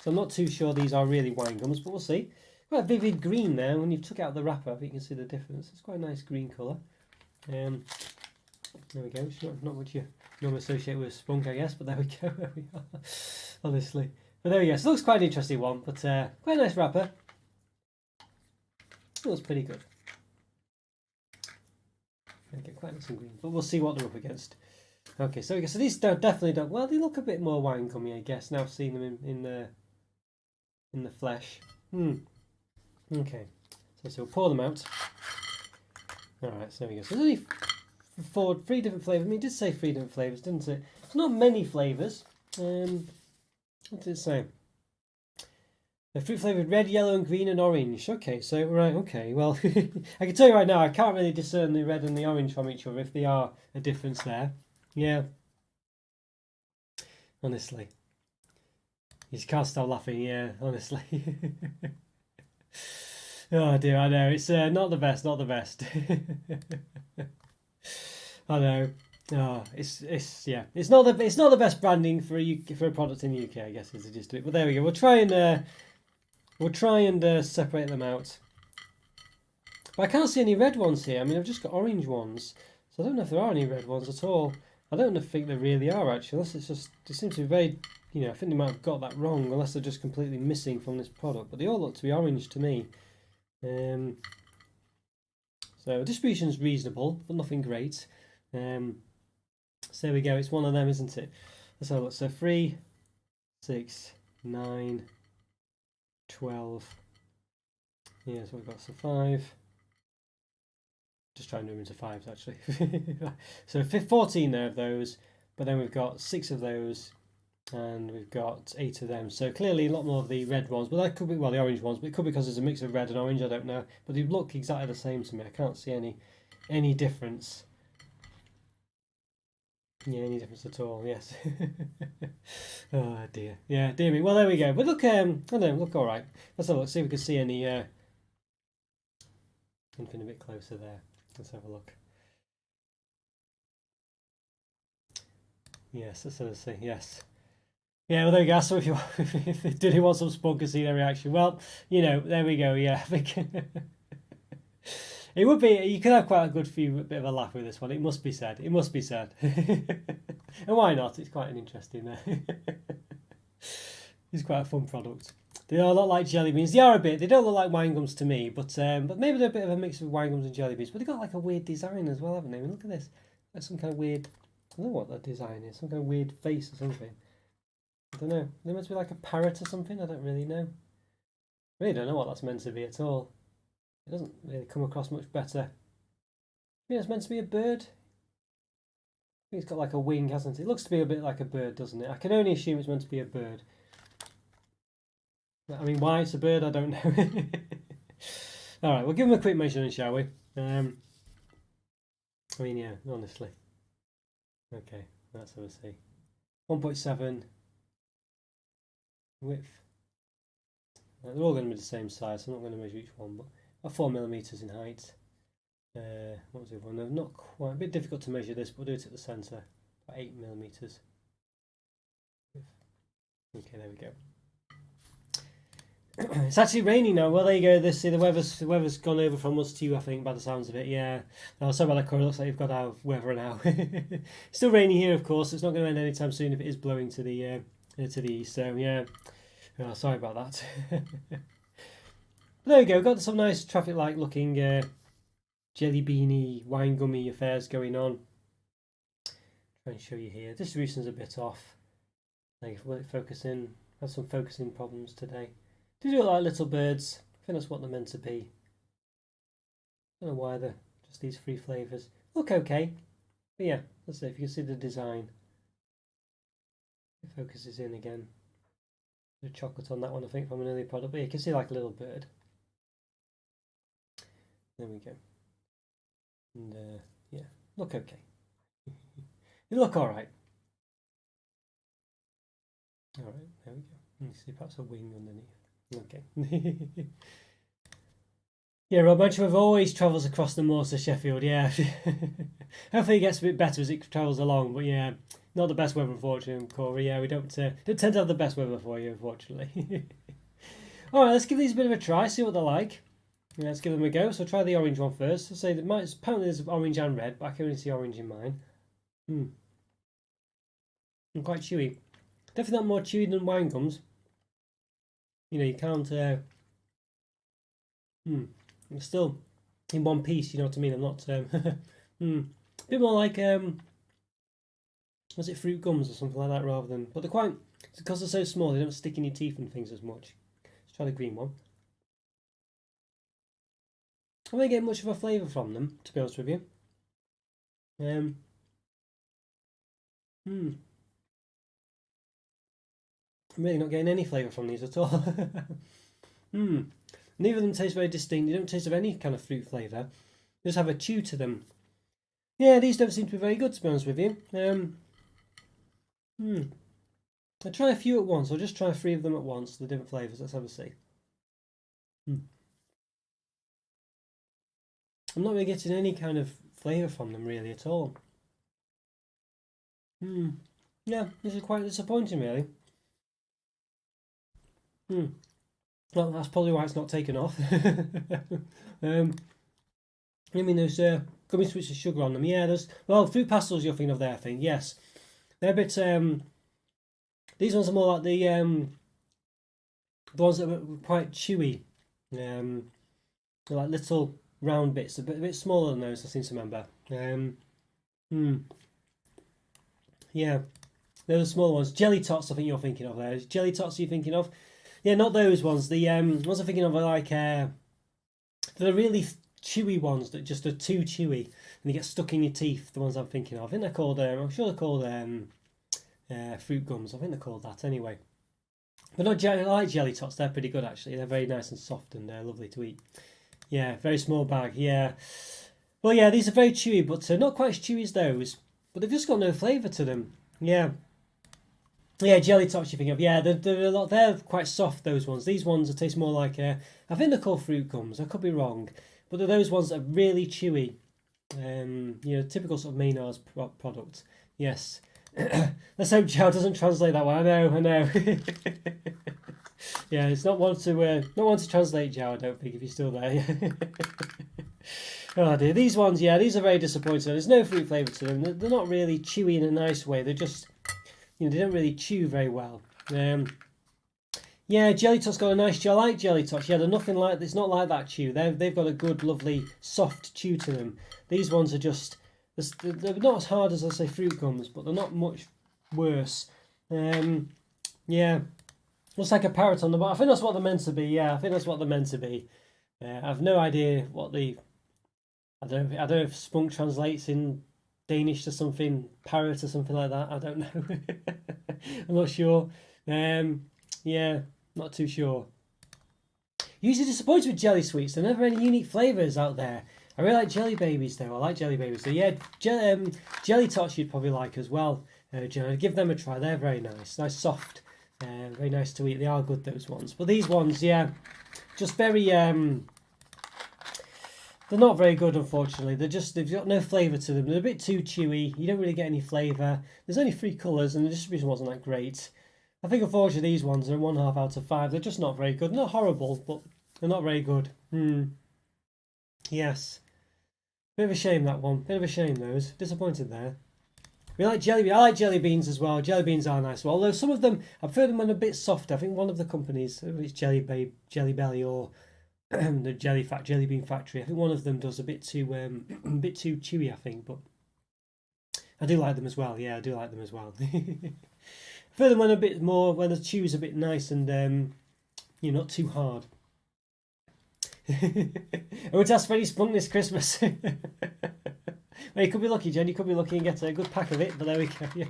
So I'm not too sure these are really wine gums, but we'll see. Quite a vivid green there. When you took out the wrapper, I think you can see the difference. It's quite a nice green colour. There we go. It's not what you normally associate with spunk, I guess, but there we go. There we are. Honestly. But there we go. So it looks quite an interesting one, but quite a nice wrapper. It looks pretty good. Okay, quite nice and green, but we'll see what they're up against. Okay, so these definitely don't. Well, they look a bit more wine gummy, I guess. Now I've seen them in the flesh. Okay, so we'll pour them out. All right, so there we go. So there's only three different flavours. I mean, it did say 3 different flavours, didn't it? It's not many flavours. What did it say? The fruit flavoured red, yellow, and green and orange. Okay, so right, okay. Well, I can tell you right now, I can't really discern the red and the orange from each other if they are a difference there. Yeah. Honestly. You just can't stop laughing, yeah, honestly. Oh dear, I know. It's not the best, not the best. I know. Oh, it's not the best branding for a product in the UK, I guess, is the gist of it. But there we go. We'll try and separate them out. But I can't see any red ones here. I mean, I've just got orange ones, so I don't know if there are any red ones at all. I don't think there really are actually, unless it seems to be very, I think they might have got that wrong, unless they're just completely missing from this product. But they all look to be orange to me. So distribution's reasonable, but nothing great. So there we go. It's one of them, isn't it? Let's have a look. So 3, 6, 9, 12. Yeah, so we've got some 5. Just trying to move into 5s actually. So 14 there of those, but then we've got 6 of those, and we've got 8 of them. So clearly a lot more of the red ones, but that could be, well, the orange ones, but it could be because there's a mix of red and orange, I don't know. But they look exactly the same to me. I can't see any difference. Yeah, any difference at all, yes. Oh dear. Yeah, dear me. Well, there we go. But look, I don't know, look alright. Let's have a look, see if we can see any anything a bit closer there. Let's have a look. Yes, let's have a see, yes. Yeah, well, there we go. So if you did you want some spunk and see their reaction? Well, there we go. Yeah, I think it would be. You could have quite a good bit of a laugh with this one. It must be said. It must be said. And why not? It's quite an interesting. It's quite a fun product. They are a lot like jelly beans. They are a bit. They don't look like wine gums to me, but maybe they're a bit of a mix of wine gums and jelly beans. But they've got like a weird design as well, haven't they? I mean, look at this. Like some kind of weird. I don't know what that design is. Some kind of weird face or something. I don't know. They must be like a parrot or something. I don't really know. I really don't know what that's meant to be at all. It doesn't really come across much better. Maybe it's meant to be a bird. I think it's got like a wing, hasn't it? It looks to be a bit like a bird, doesn't it? I can only assume it's meant to be a bird. I mean, why it's a bird, I don't know. All right, we'll give them a quick measurement, shall we? I mean, yeah, honestly. Okay, let's have a see. 1.7 width. They're all going to be the same size, so I'm not going to measure each one, but about 4 millimeters in height. What was the other one? No, not quite. A bit difficult to measure this, but we'll do it at the centre. About 8 millimeters. Okay, there we go. It's actually raining now. Well, there you go. The weather's gone over from us to you, I think, by the sounds of it. Yeah. Oh, sorry about that colour. Looks like you've got our weather now. Still raining here, of course. It's not going to end anytime soon if it is blowing to the east. So yeah. Oh, sorry about that. There we go. We've got some nice traffic light looking jelly beany, wine gummy affairs going on. Try and show you here. Distribution's a bit off. Will it focus in? Had some focusing problems today. They do look like little birds. I think that's what they're meant to be. I don't know why they're just these 3 flavours. Look okay. But yeah, let's see if you can see the design. It focuses in again. The chocolate on that one, I think, from an earlier product. But you can see like a little bird. There we go. And yeah, look okay. You look all right. All right, there we go. You see perhaps a wing underneath. Okay. Yeah, Rob Manchester always travels across the moors to Sheffield. Yeah, hopefully it gets a bit better as it travels along. But yeah, not the best weather, unfortunately, Corey. Yeah, we don't tend to have the best weather for you, unfortunately. All right, let's give these a bit of a try, see what they're like. Yeah, let's give them a go. So try the orange one first. I'll say that apparently there's orange and red, but I can only see orange in mine. And quite chewy. Definitely not more chewy than wine gums. You know, you can't. It's still in one piece. You know what I mean? I'm not. A bit more like was it fruit gums or something like that rather than. But they're quite because they're so small. They don't stick in your teeth and things as much. Let's try the green one. I'm not getting much of a flavour from them, to be honest with you. I'm really not getting any flavour from these at all. Neither of them taste very distinct. You don't taste of any kind of fruit flavour. They just have a chew to them. Yeah, these don't seem to be very good, to be honest with you. I'll try a few at once. I'll just try 3 of them at once, the different flavours. Let's have a see. I'm not really getting any kind of flavour from them really at all. Yeah, this is quite disappointing really. Well, that's probably why it's not taken off. I mean, there's gummy sweets with sugar on them. Yeah, there's fruit pastels you're thinking of there. I think yes, they're a bit. These ones are more like the ones that were quite chewy. They're like little round bits, a bit smaller than those. I seem to remember. Yeah, they're the small ones. Jelly tots, I think you're thinking of there. Jelly tots you're thinking of? Yeah, not those ones. The ones I'm thinking of are like they're really chewy ones that just are too chewy and they get stuck in your teeth. The ones I'm thinking of. I think they're called. I'm sure they're called fruit gums. I think they're called that anyway. But not jelly. I like jelly tots. They're pretty good actually. They're very nice and soft and lovely to eat. Yeah, very small bag. Yeah. Well, yeah, these are very chewy, but not quite as chewy as those. But they've just got no flavour to them. Yeah. Yeah, jelly tots you think of. Yeah, they're quite soft, those ones. These ones taste more like, I think they're called fruit gums. I could be wrong. But they're those ones that are really chewy. Typical sort of Maynard's product. Yes. Let's hope Joe doesn't translate that one. I know. Yeah, it's not one to translate, Joe, I don't think, if you're still there. Oh dear, these ones, yeah, these are very disappointing. There's no fruit flavour to them. They're not really chewy in a nice way. They're just, they don't really chew very well. Yeah, Jelly Tots got a nice chew. I like Jelly Tots. Yeah, they're nothing like, it's not like that chew. They've got a good, lovely, soft chew to them. These ones are just, they're not as hard as, I say, fruit gums, but they're not much worse. Yeah, looks like a parrot on the bottom. I think that's what they're meant to be. Yeah, I think that's what they're meant to be. I've no idea what I don't know if spunk translates in Danish to something, parrot or something like that. I don't know. I'm not sure. Yeah, not too sure. Usually disappointed with jelly sweets. There are never any unique flavours out there. I really like jelly babies though. I like jelly babies. So yeah, jelly tots you'd probably like as well. Jenna, give them a try. They're very nice, soft, very nice to eat. They are good, those ones. But these ones, yeah, just very they're not very good, unfortunately. They've got no flavour to them. They're a bit too chewy. You don't really get any flavour. There's only 3 colours, and the distribution wasn't that great. I think, unfortunately, these ones are 1.5 out of 5. They're just not very good. Not horrible, but they're not very good. Yes. Bit of a shame, that one. Bit of a shame, those. Disappointed there. I like jelly beans as well. Jelly beans are nice. Well, although some of them, I prefer them when a bit softer. I think one of the companies, it's Jelly Belly or the Jelly Bean Factory. I think one of them does a bit too chewy. I think, but I do like them as well. Yeah, I do like them as well. Prefer them when the chew is a bit nice and not too hard. I would ask for any spunk this Christmas. Well, you could be lucky, Jen. You could be lucky and get a good pack of it. But there we go. Yeah.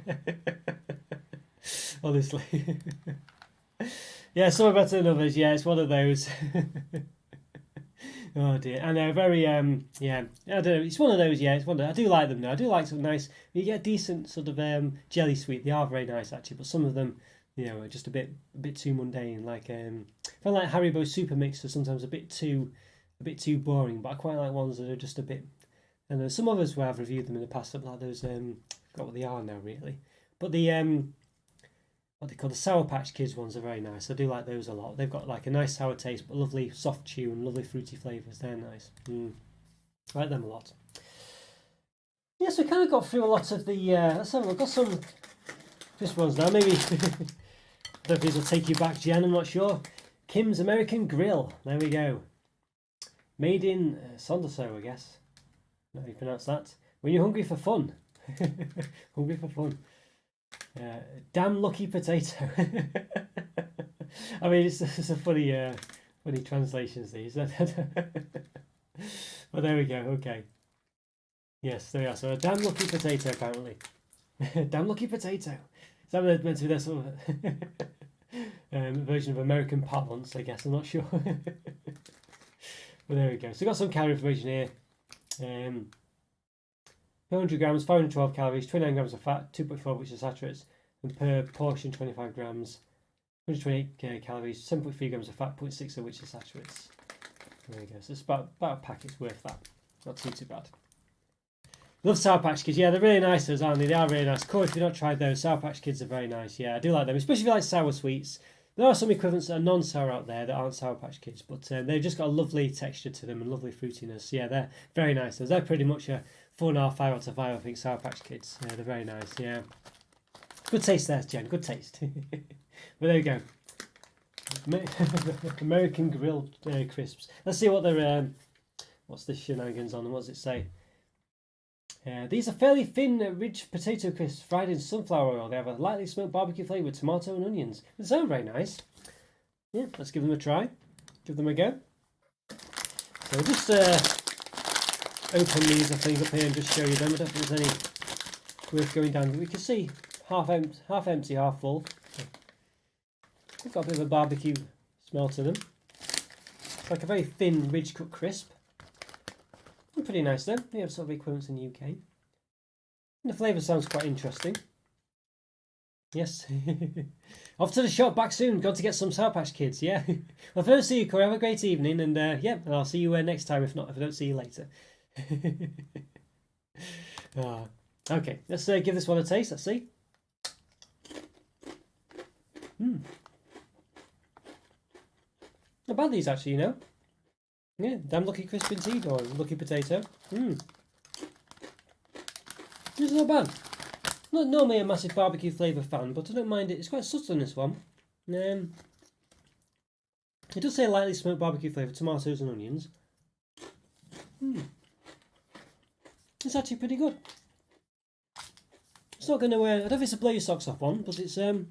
Honestly. Yeah, some are better than others. Yeah, it's one of those. Oh dear, and they're very yeah. I don't know. It's one of those. Yeah, it's one. I do like them though. I do like some nice. You get a decent sort of jelly sweet. They are very nice actually, but some of them, are just a bit too mundane. Like I like Haribo Super Mix are sometimes a bit too boring. But I quite like ones that are just a bit. And there's some others where I've reviewed them in the past, like those got what they are now really. But the what they call the Sour Patch Kids ones are very nice. I do like those a lot. They've got like a nice sour taste, but lovely soft chew and lovely fruity flavours. They're nice. I like them a lot. Yes, we kind of got through a lot of the. Let's have a look. Got some crisp ones now. Maybe I don't know if these will take you back, Jen. I'm not sure. Kim's American Grill. There we go. Made in Sonderso, I guess. Not how you pronounce that. When you're hungry for fun. Hungry for fun. Damn lucky potato. I mean, it's a funny translations these. But there we go. Okay. Yes, there we are. So a damn lucky potato, apparently. Damn lucky potato. Is that meant to be their sort of version of American parlance? I guess I'm not sure. But there we go. So we've got some calorie information here. 400 grams, 512 calories, 29 grams of fat, 2.4 which are saturates, and per portion 25 grams, 128 calories, 7.3 grams of fat, 0.6 of which are saturates. There we go. So it's about a packet's worth that. Not too bad. Love Sour Patch Kids. Yeah, they're really nice, those, aren't they? They are really nice. Corey, if you've not tried those, Sour Patch Kids are very nice. Yeah, I do like them, especially if you like sour sweets. There are some equivalents that are non-sour out there that aren't Sour Patch Kids, but they've just got a lovely texture to them and lovely fruitiness. Yeah, they're very nice. They're pretty much a 4.5, 5 out of 5, I think, Sour Patch Kids. Yeah, they're very nice, yeah. Good taste there, Jen, good taste. But there you go. American Grill crisps. Let's see what they're, what's the shenanigans on them, what does it say? These are fairly thin, rich potato crisps fried in sunflower oil. They have a lightly smoked barbecue flavour with tomato and onions. They sound very nice. Yeah, let's give them a try. Give them a go. So just open these, I think, up here and just show you them. I don't think there's any worth going down. We can see half empty, half full. They've got a bit of a barbecue smell to them. It's like a very thin, ridge cut crisp. Pretty nice though. They have sort of equivalents in the UK. And the flavour sounds quite interesting. Yes. Off to the shop, back soon. Got to get some Sour Patch Kids, yeah. Well, if I don't see you, Corey, have a great evening, and yeah, and I'll see you next time, if I don't see you later. Okay, let's give this one a taste, let's see. Not bad these actually, Yeah, damn lucky crisp indeed, or lucky potato. This is not bad. Not normally a massive barbecue flavour fan, but I don't mind it. It's quite subtle in this one. It does say lightly smoked barbecue flavour, tomatoes and onions. It's actually pretty good. It's not going to, I don't think it's a blow your socks off one, but it's a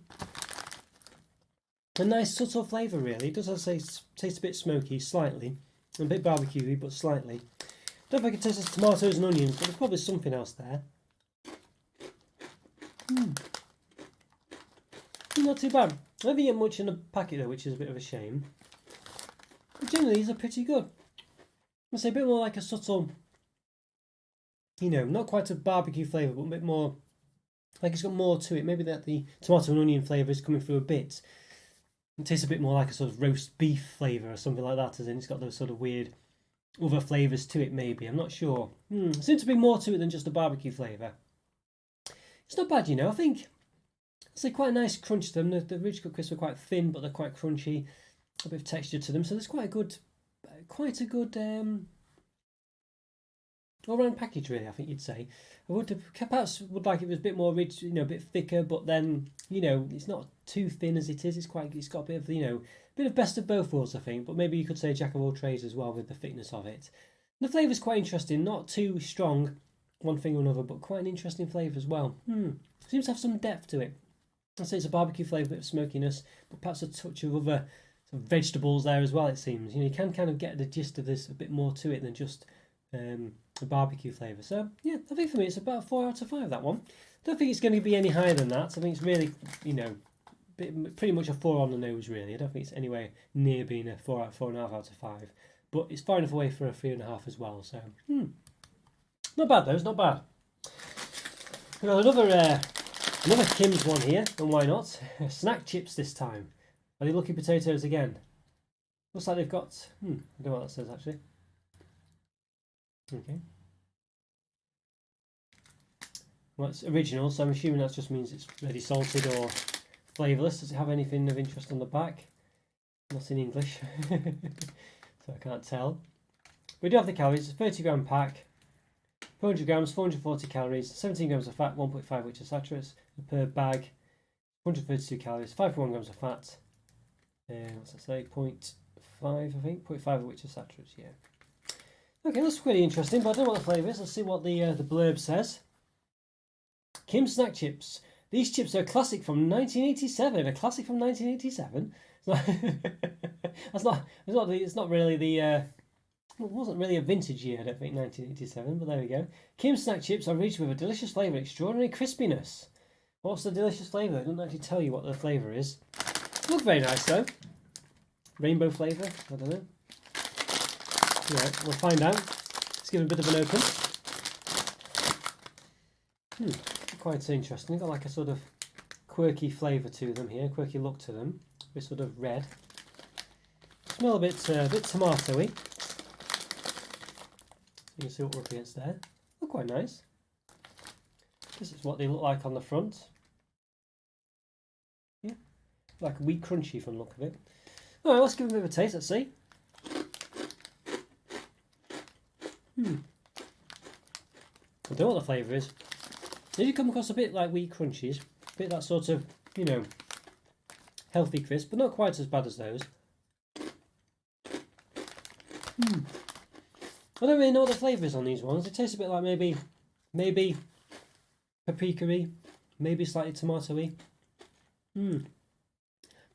nice subtle flavour really. It does, as I say, taste a bit smoky, slightly. A bit barbecuey, but slightly. Don't know if I can taste the tomatoes and onions, but there's probably something else there. Not too bad. I don't get much in the packet though, which is a bit of a shame. But generally, these are pretty good. I say a bit more like a subtle, not quite a barbecue flavour, but a bit more like it's got more to it. Maybe that the tomato and onion flavour is coming through a bit. It tastes a bit more like a sort of roast beef flavour or something like that, as in it's got those sort of weird other flavours to it, maybe. I'm not sure. Seems to be more to it than just a barbecue flavour. It's not bad, I think. I'd say quite a nice crunch to them. The ridge cut crisps are quite thin, but they're quite crunchy. A bit of texture to them, so there's quite a good all-round package, really, I think you'd say. I perhaps would like it was a bit more rich, a bit thicker, but then, it's not too thin as it is. It's got a bit of, bit of best of both worlds, I think. But maybe you could say jack of all trades as well with the thickness of it. And the flavour's quite interesting, not too strong, one thing or another, but quite an interesting flavour as well. Seems to have some depth to it. I'd say it's a barbecue flavour, bit of smokiness, but perhaps a touch of other sort of vegetables there as well, it seems. You can kind of get the gist of this, a bit more to it than just a barbecue flavour. So yeah, I think for me it's about 4 out of 5, that one. Don't think it's going to be any higher than that. I think it's really, pretty much a 4 on the nose really. I don't think it's anywhere near being a 4.5 out of 5. but it's far enough away for a 3.5 as well. So not bad, those, not bad. We've got another Kim's one here, and why not? Snack chips this time. Are they Lucky Potatoes again? Looks like they've got. I don't know what that says actually. Okay. Well, it's original, so I'm assuming that just means it's ready salted or flavourless. Does it have anything of interest on the back? Not in English, so I can't tell. We do have the calories. It's a 30-gram pack, 400 grams, 440 calories, 17 grams of fat, 1.5 which are saturates per bag, 132 calories, 5.1 grams of fat. What's that say? 0.5, I think. 0.5 of which are saturates. Yeah. Okay, that's pretty interesting, but I don't know what the flavour is. Let's see what the blurb says. Kim snack chips. These chips are a classic from 1987. A classic from 1987. It's not really the. It wasn't really a vintage year, I don't think, 1987. But there we go. Kim snack chips are rich with a delicious flavour, extraordinary crispiness. What's the delicious flavour? It doesn't actually tell you what the flavour is. Look very nice though. Rainbow flavour. I don't know. Right, we'll find out. Let's give it a bit of an open. Quite interesting. Got like a sort of quirky flavour to them here, quirky look to them. A bit sort of red. Smell a bit tomatoey. You can see what we're up against there. Look quite nice. This is what they look like on the front. Yeah, like a wee crunchy from the look of it. All right, let's give them a bit of a taste. Let's see. I don't know what the flavour is. They do come across a bit like wheat crunchies, a bit that sort of, healthy crisp, but not quite as bad as those. I don't really know what the flavour is on these ones. They taste a bit like maybe paprika-y, maybe slightly tomatoey.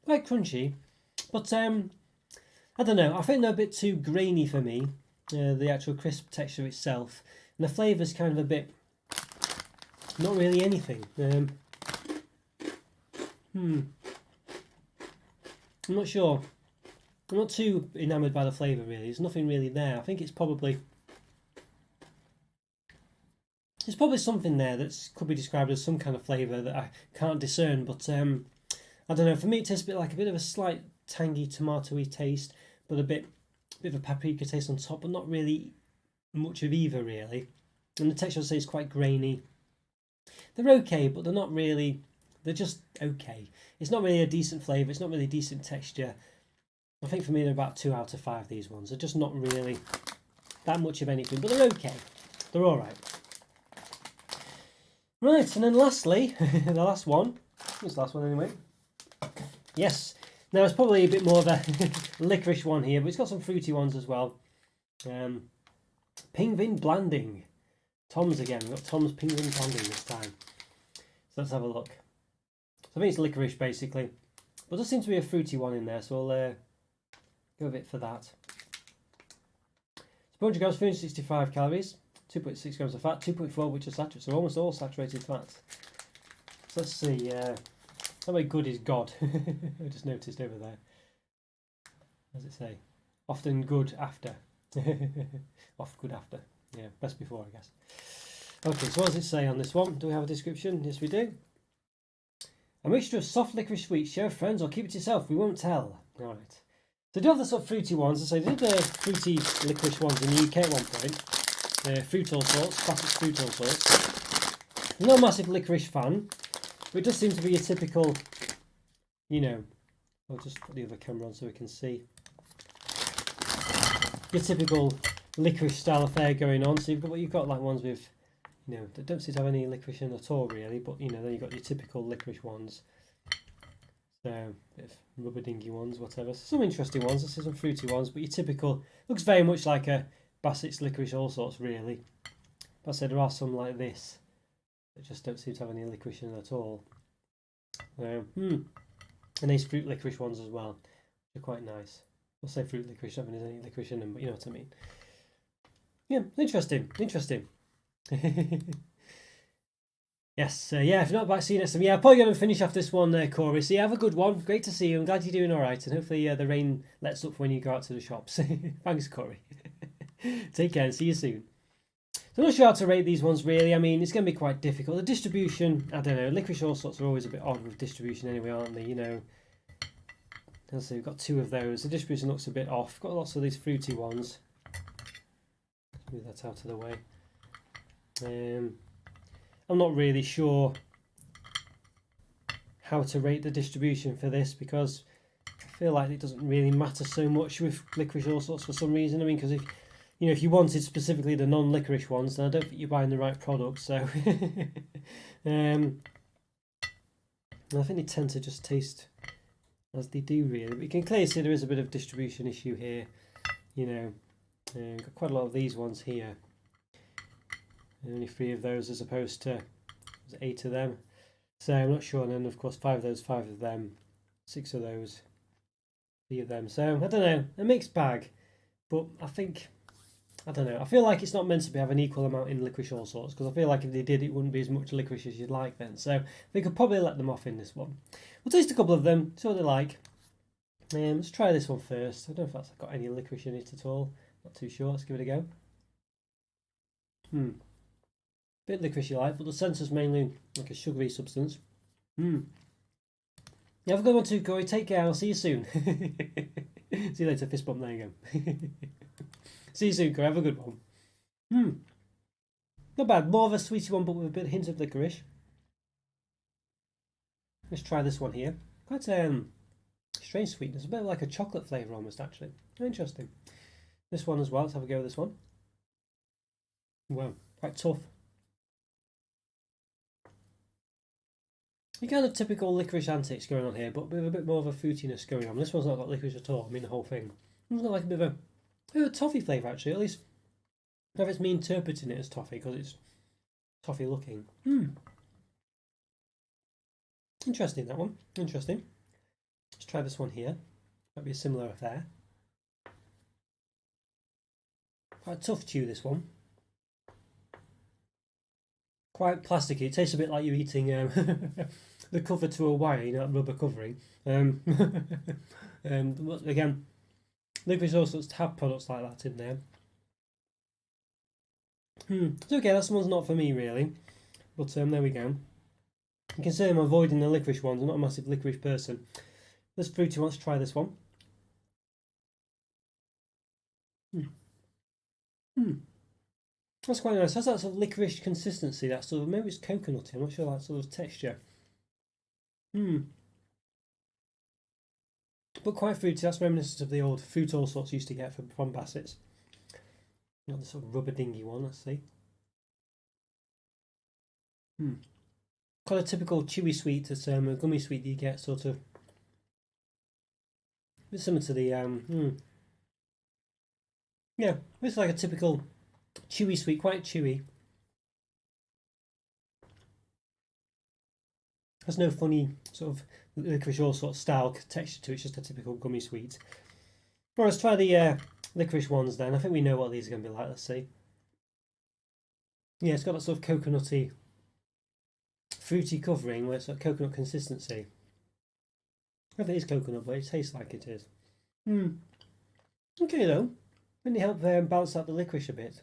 Quite crunchy, but I don't know. I think they're a bit too grainy for me. The actual crisp texture itself, and the flavour's kind of a bit. Not really anything. I'm not sure. I'm not too enamoured by the flavour really. There's nothing really there. I think it's probably something there that could be described as some kind of flavour that I can't discern. But I don't know. For me, it tastes a bit of a slight tangy tomatoey taste, but a bit of a paprika taste on top, but not really much of either really. And the texture, I'd say, is quite grainy. They're okay, but they're not really. They're just okay. It's not really a decent flavour. It's not really a decent texture. I think for me they're about 2 out of 5. These ones. They're just not really that much of anything, but they're okay. They're all right. Right, and then lastly, the last one. It's the last one anyway. Yes. Now it's probably a bit more of a licorice one here, but it's got some fruity ones as well. Penguin Blanding. Tom's again. We've got Tom's Penguin Blanding this time. So let's have a look. So I think it's licorice basically. But there seems to be a fruity one in there, so I'll go a bit for that. It's 400 grams, 365 calories, 2.6 grams of fat, 2.4 which are saturated, so almost all saturated fats. So let's see. How very good is God? I just noticed over there. What does it say? Often good after. Off good after. Yeah, best before, I guess. Okay, so what does it say on this one? Do we have a description? Yes, we do. A mixture of soft licorice sweets. Share with friends or keep it to yourself. We won't tell. All right. So do have the sort of fruity ones. I say they did the fruity licorice ones in the UK at one point. Fruit all sorts, classic fruit all sorts. I'm not a massive licorice fan, but it does seem to be a typical, I'll just put the other camera on so we can see. Your typical licorice style affair going on. So you've got like ones with, that don't seem to have any licorice in at all really, but then you've got your typical licorice ones. So a bit of rubber dingy ones, whatever. So some interesting ones. This is some fruity ones, but your typical looks very much like a Bassett's licorice all sorts really. But I said there are some like this that just don't seem to have any licorice in at all. And these fruit licorice ones as well. They're quite nice. I'll say fruit licorice, I don't think there's any licorice in them, but you know what I mean. Yeah, interesting. Yeah, Yes, yeah, if not back, see you next time. Yeah, I'm probably going to finish off this one, Corey. So, yeah, have a good one. Great to see you. I'm glad you're doing all right. And hopefully the rain lets up when you go out to the shops. Thanks, Corey. Take care and see you soon. So I'm not sure how to rate these ones, really. I mean, it's going to be quite difficult. The distribution, I don't know. Licorice all sorts are always a bit odd with distribution anyway, aren't they? You know, let's see, we've got 2 of those. The distribution looks a bit off. Got lots of these fruity ones. Move that out of the way. I'm not really sure how to rate the distribution for this because I feel like it doesn't really matter so much with licorice all sorts for some reason. I mean, because if you wanted specifically the non-licorice ones, then I don't think you're buying the right product. So, I think they tend to just taste as they do, really. But you can clearly see there is a bit of distribution issue here. You know, got quite a lot of these ones here. Only 3 of those as opposed to 8 of them. So I'm not sure. And then of course 5 of those, 5 of them, 6 of those, 3 of them. So I don't know, a mixed bag. But I don't know. I feel like it's not meant to have an equal amount in licorice all sorts because I feel like if they did, it wouldn't be as much licorice as you'd like then. So we could probably let them off in this one. We'll taste a couple of them, see what they like. Let's try this one first. I don't know if that's got any licorice in it at all. Not too sure. Let's give it a go. Bit licorice like, but the centre's mainly like a sugary substance. Yeah, have a good one too, Corey. Take care. I'll see you soon. See you later. Fist bump. There you go. See you soon, Corey. Have a good one. Not bad. More of a sweetie one, but with a bit of hint of licorice. Let's try this one here. Quite strange sweetness. A bit like a chocolate flavour almost, actually. Interesting. This one as well. Let's have a go with this one. Wow, quite tough. You kind of typical licorice antics going on here, but with a bit more of a fruitiness going on. This one's not got licorice at all. I mean, the whole thing. It's got like a bit of a toffee flavour, actually. At least, if it's me interpreting it as toffee, because it's toffee looking. Interesting, that one. Interesting. Let's try this one here. Might be a similar affair. Quite a tough chew, this one. Quite plasticky. It tastes a bit like you're eating the cover to a wire, you know, that rubber covering. Again, licorice all sorts have products like that in there. It's okay, that one's not for me really. But there we go. You can see I'm avoiding the licorice ones. I'm not a massive licorice person. This fruity one, let's try this one. That's quite nice. It has that sort of licorice consistency, that sort of, maybe it's coconutty, I'm not sure, that sort of texture. But quite fruity. That's reminiscent of the old fruit all sorts used to get from Bassett's. You know, the sort of rubber dingy one, let's see. Quite a typical chewy sweet, it's a gummy sweet that you get, sort of. A bit similar to the, yeah, it's like a typical chewy sweet, quite chewy. There's no funny sort of licorice all sort of style texture to it, it's just a typical gummy sweet. Well, let's try the licorice ones then. I think we know what these are going to be like, let's see. Yeah, it's got that sort of coconutty, fruity covering where it's got coconut consistency. I think it is coconut, but it tastes like it is. Okay though, really help balance out the licorice a bit.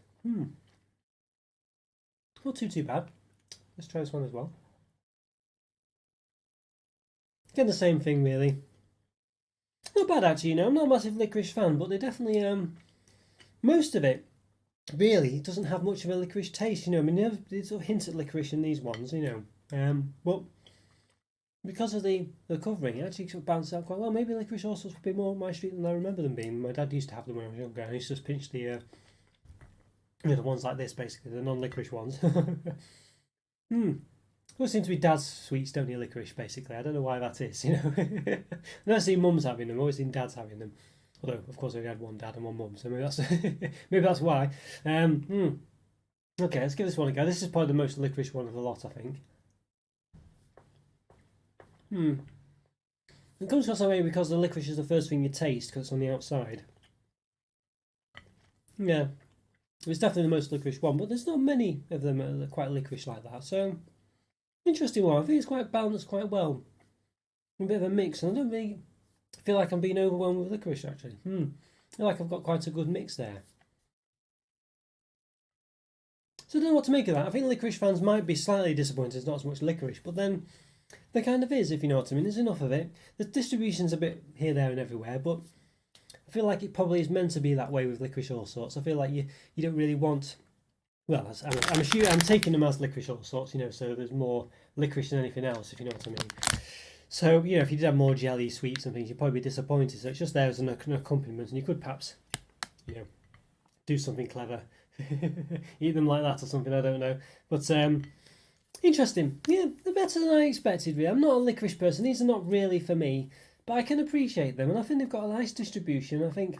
Not too bad. Let's try this one as well. Again, the same thing really. Not bad actually, you know. I'm not a massive licorice fan, but they definitely most of it really doesn't have much of a licorice taste, you know. I mean, they sort of hint at licorice in these ones, you know. But because of the covering, it actually sort of balanced out quite well. Maybe licorice all sorts would be more my street than I remember them being. My dad used to have them when I was younger, and he used to just pinch the you know, the ones like this, basically, the non-licorice ones. Always seem to be dad's sweets, don't you, licorice, basically. I don't know why that is, you know. I don't see mums having them, I've always seen dads having them. Although, of course, I only had one dad and one mum, so maybe that's maybe that's why. Okay, let's give this one a go. This is probably the most licorice one of the lot, I think. It comes across that way because the licorice is the first thing you taste because it's on the outside. Yeah, it's definitely the most licorice one, but there's not many of them that are quite licorice like that, so Interesting one. I think it's quite balanced quite well. A bit of a mix, and I don't really feel like I'm being overwhelmed with licorice actually. I feel like I've got quite a good mix there. So I don't know what to make of that. I think licorice fans might be slightly disappointed there's not as much licorice, but then there kind of is, if you know what I mean. There's enough of it. The distribution's a bit here, there, and everywhere, but I feel like it probably is meant to be that way with licorice all sorts. I feel like you don't really want. Well, I'm taking them as licorice all sorts, you know. So there's more licorice than anything else, if you know what I mean. So you know, if you did have more jelly, sweets, and things, you'd probably be disappointed. So it's just there as an accompaniment, and you could perhaps, you know, do something clever. Eat them like that or something, I don't know. But interesting. Yeah, they're better than I expected, really. I'm not a licorice person. These are not really for me, but I can appreciate them, and I think they've got a nice distribution. I think,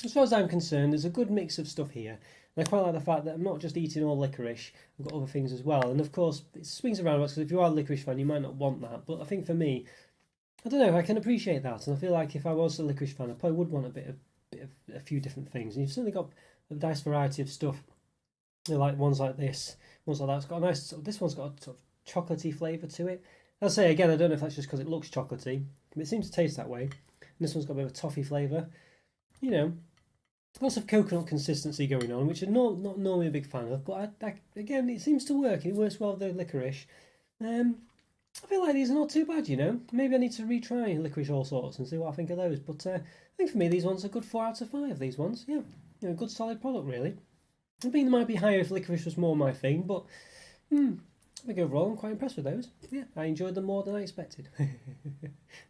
as far as I'm concerned, there's a good mix of stuff here. And I quite like the fact that I'm not just eating all licorice, I've got other things as well. And of course, it swings around, because if you are a licorice fan, you might not want that. But I think for me, I don't know, I can appreciate that. And I feel like if I was a licorice fan, I probably would want a few different things. And you've certainly got a nice variety of stuff. You know, like ones like this, ones like that. It's got a nice. This one's got a sort of chocolatey flavour to it. I'll say again, I don't know if that's just because it looks chocolatey, but it seems to taste that way. And this one's got a bit of a toffee flavour. You know, lots of coconut consistency going on, which I'm not normally a big fan of. But again, it seems to work. It works well with the licorice. I feel like these are not too bad, you know. Maybe I need to retry licorice all sorts and see what I think of those. But I think for me, these ones are good 4 out of 5. These ones, yeah. You know, good solid product really. I think they might be higher if licorice was more my thing, but I think overall I'm quite impressed with those. Yeah, I enjoyed them more than I expected.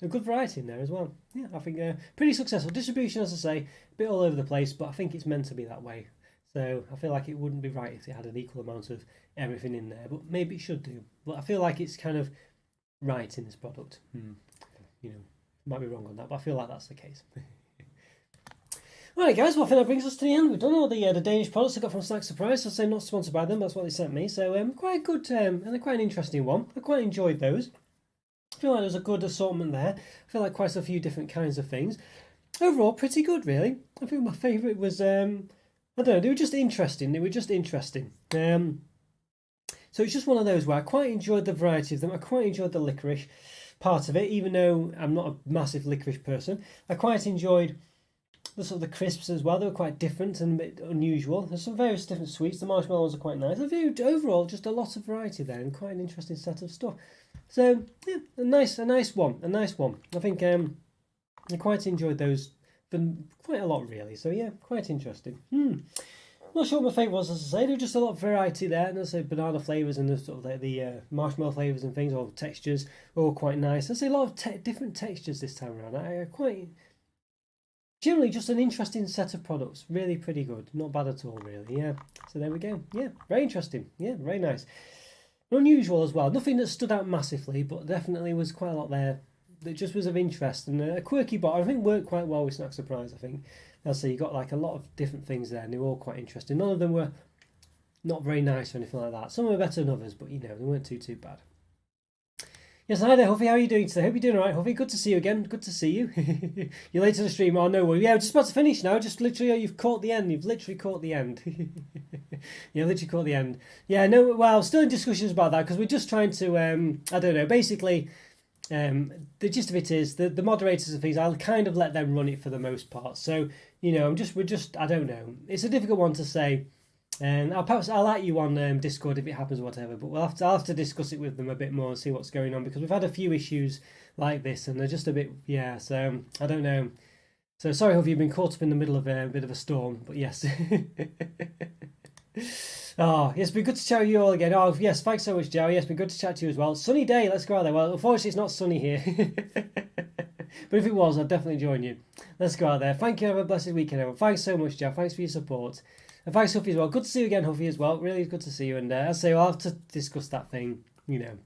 A good variety in there as well. Yeah, I think pretty successful. Distribution, as I say, a bit all over the place, but I think it's meant to be that way. So I feel like it wouldn't be right if it had an equal amount of everything in there, but maybe it should do. But I feel like it's kind of right in this product. You know, might be wrong on that, but I feel like that's the case. Right guys, well I think that brings us to the end. We've done all the Danish products I got from Snack Surprise. I'll say not sponsored by them, that's what they sent me. So quite good and quite an interesting one. I quite enjoyed those. I feel like there's a good assortment there. I feel like quite a few different kinds of things. Overall, pretty good really. I think my favourite was, I don't know, they were just interesting. So it's just one of those where I quite enjoyed the variety of them. I quite enjoyed the licorice part of it, even though I'm not a massive licorice person. I quite enjoyed the sort of the crisps as well. They were quite different and a bit unusual. There's some various different sweets. The marshmallow ones are quite nice. I viewed overall just a lot of variety there and quite an interesting set of stuff. So yeah, a nice one. I think I quite enjoyed those quite a lot really. So yeah, quite interesting. Not sure what my favourite was, as I say. There was just a lot of variety there, and as I say, banana flavours and the sort of the marshmallow flavours and things, all textures were all quite nice. I say a lot of different textures this time around. I quite. Generally, just an interesting set of products. Really pretty good. Not bad at all, really. Yeah. So there we go. Yeah, very interesting. Yeah, very nice. Unusual as well. Nothing that stood out massively, but definitely was quite a lot there that just was of interest. And a quirky bottle, I think, worked quite well with Snack Surprise, I think. So you got like a lot of different things there, and they were all quite interesting. None of them were not very nice or anything like that. Some were better than others, but, you know, they weren't too bad. Yes, hi there, Huffy. How are you doing today? Hope you're doing all right, Huffy. Good to see you again. Good to see you. You're late to the stream. Oh, no worries. Yeah, we're just about to finish now. Just literally, you've caught the end. You've literally caught the end. Yeah, literally caught the end. Yeah, no, well, still in discussions about that because we're just trying to, I don't know, basically, the gist of it is the moderators and things, I'll kind of let them run it for the most part. So, you know, we're just, I don't know. It's a difficult one to say. And I'll at you on Discord if it happens or whatever, but I'll have to discuss it with them a bit more and see what's going on because we've had a few issues like this and they're just a bit, yeah, so I don't know. So sorry if you've been caught up in the middle of a bit of a storm, but yes. Oh, yes, it's been good to chat with you all again. Oh, yes, thanks so much, Joe. Yes, been good to chat to you as well. Sunny day, let's go out there. Well, unfortunately, it's not sunny here. But if it was, I'd definitely join you. Let's go out there. Thank you. Have a blessed weekend, everyone. Thanks so much, Joe. Thanks for your support. And thanks, Huffy, as well. Good to see you again, Huffy, as well. Really good to see you. And I'll say I'll have to discuss that thing, you know.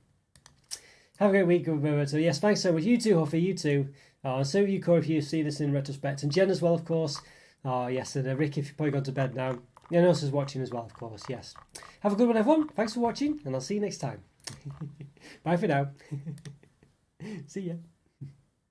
Have a great week, Roberto. Yes, thanks so much. You too, Huffy. You too. And so you, Corey, if you see this in retrospect. And Jen as well, of course. Oh, yes. And Rick, if you've probably gone to bed now. And else is watching as well, of course. Yes. Have a good one, everyone. Thanks for watching. And I'll see you next time. Bye for now. See ya.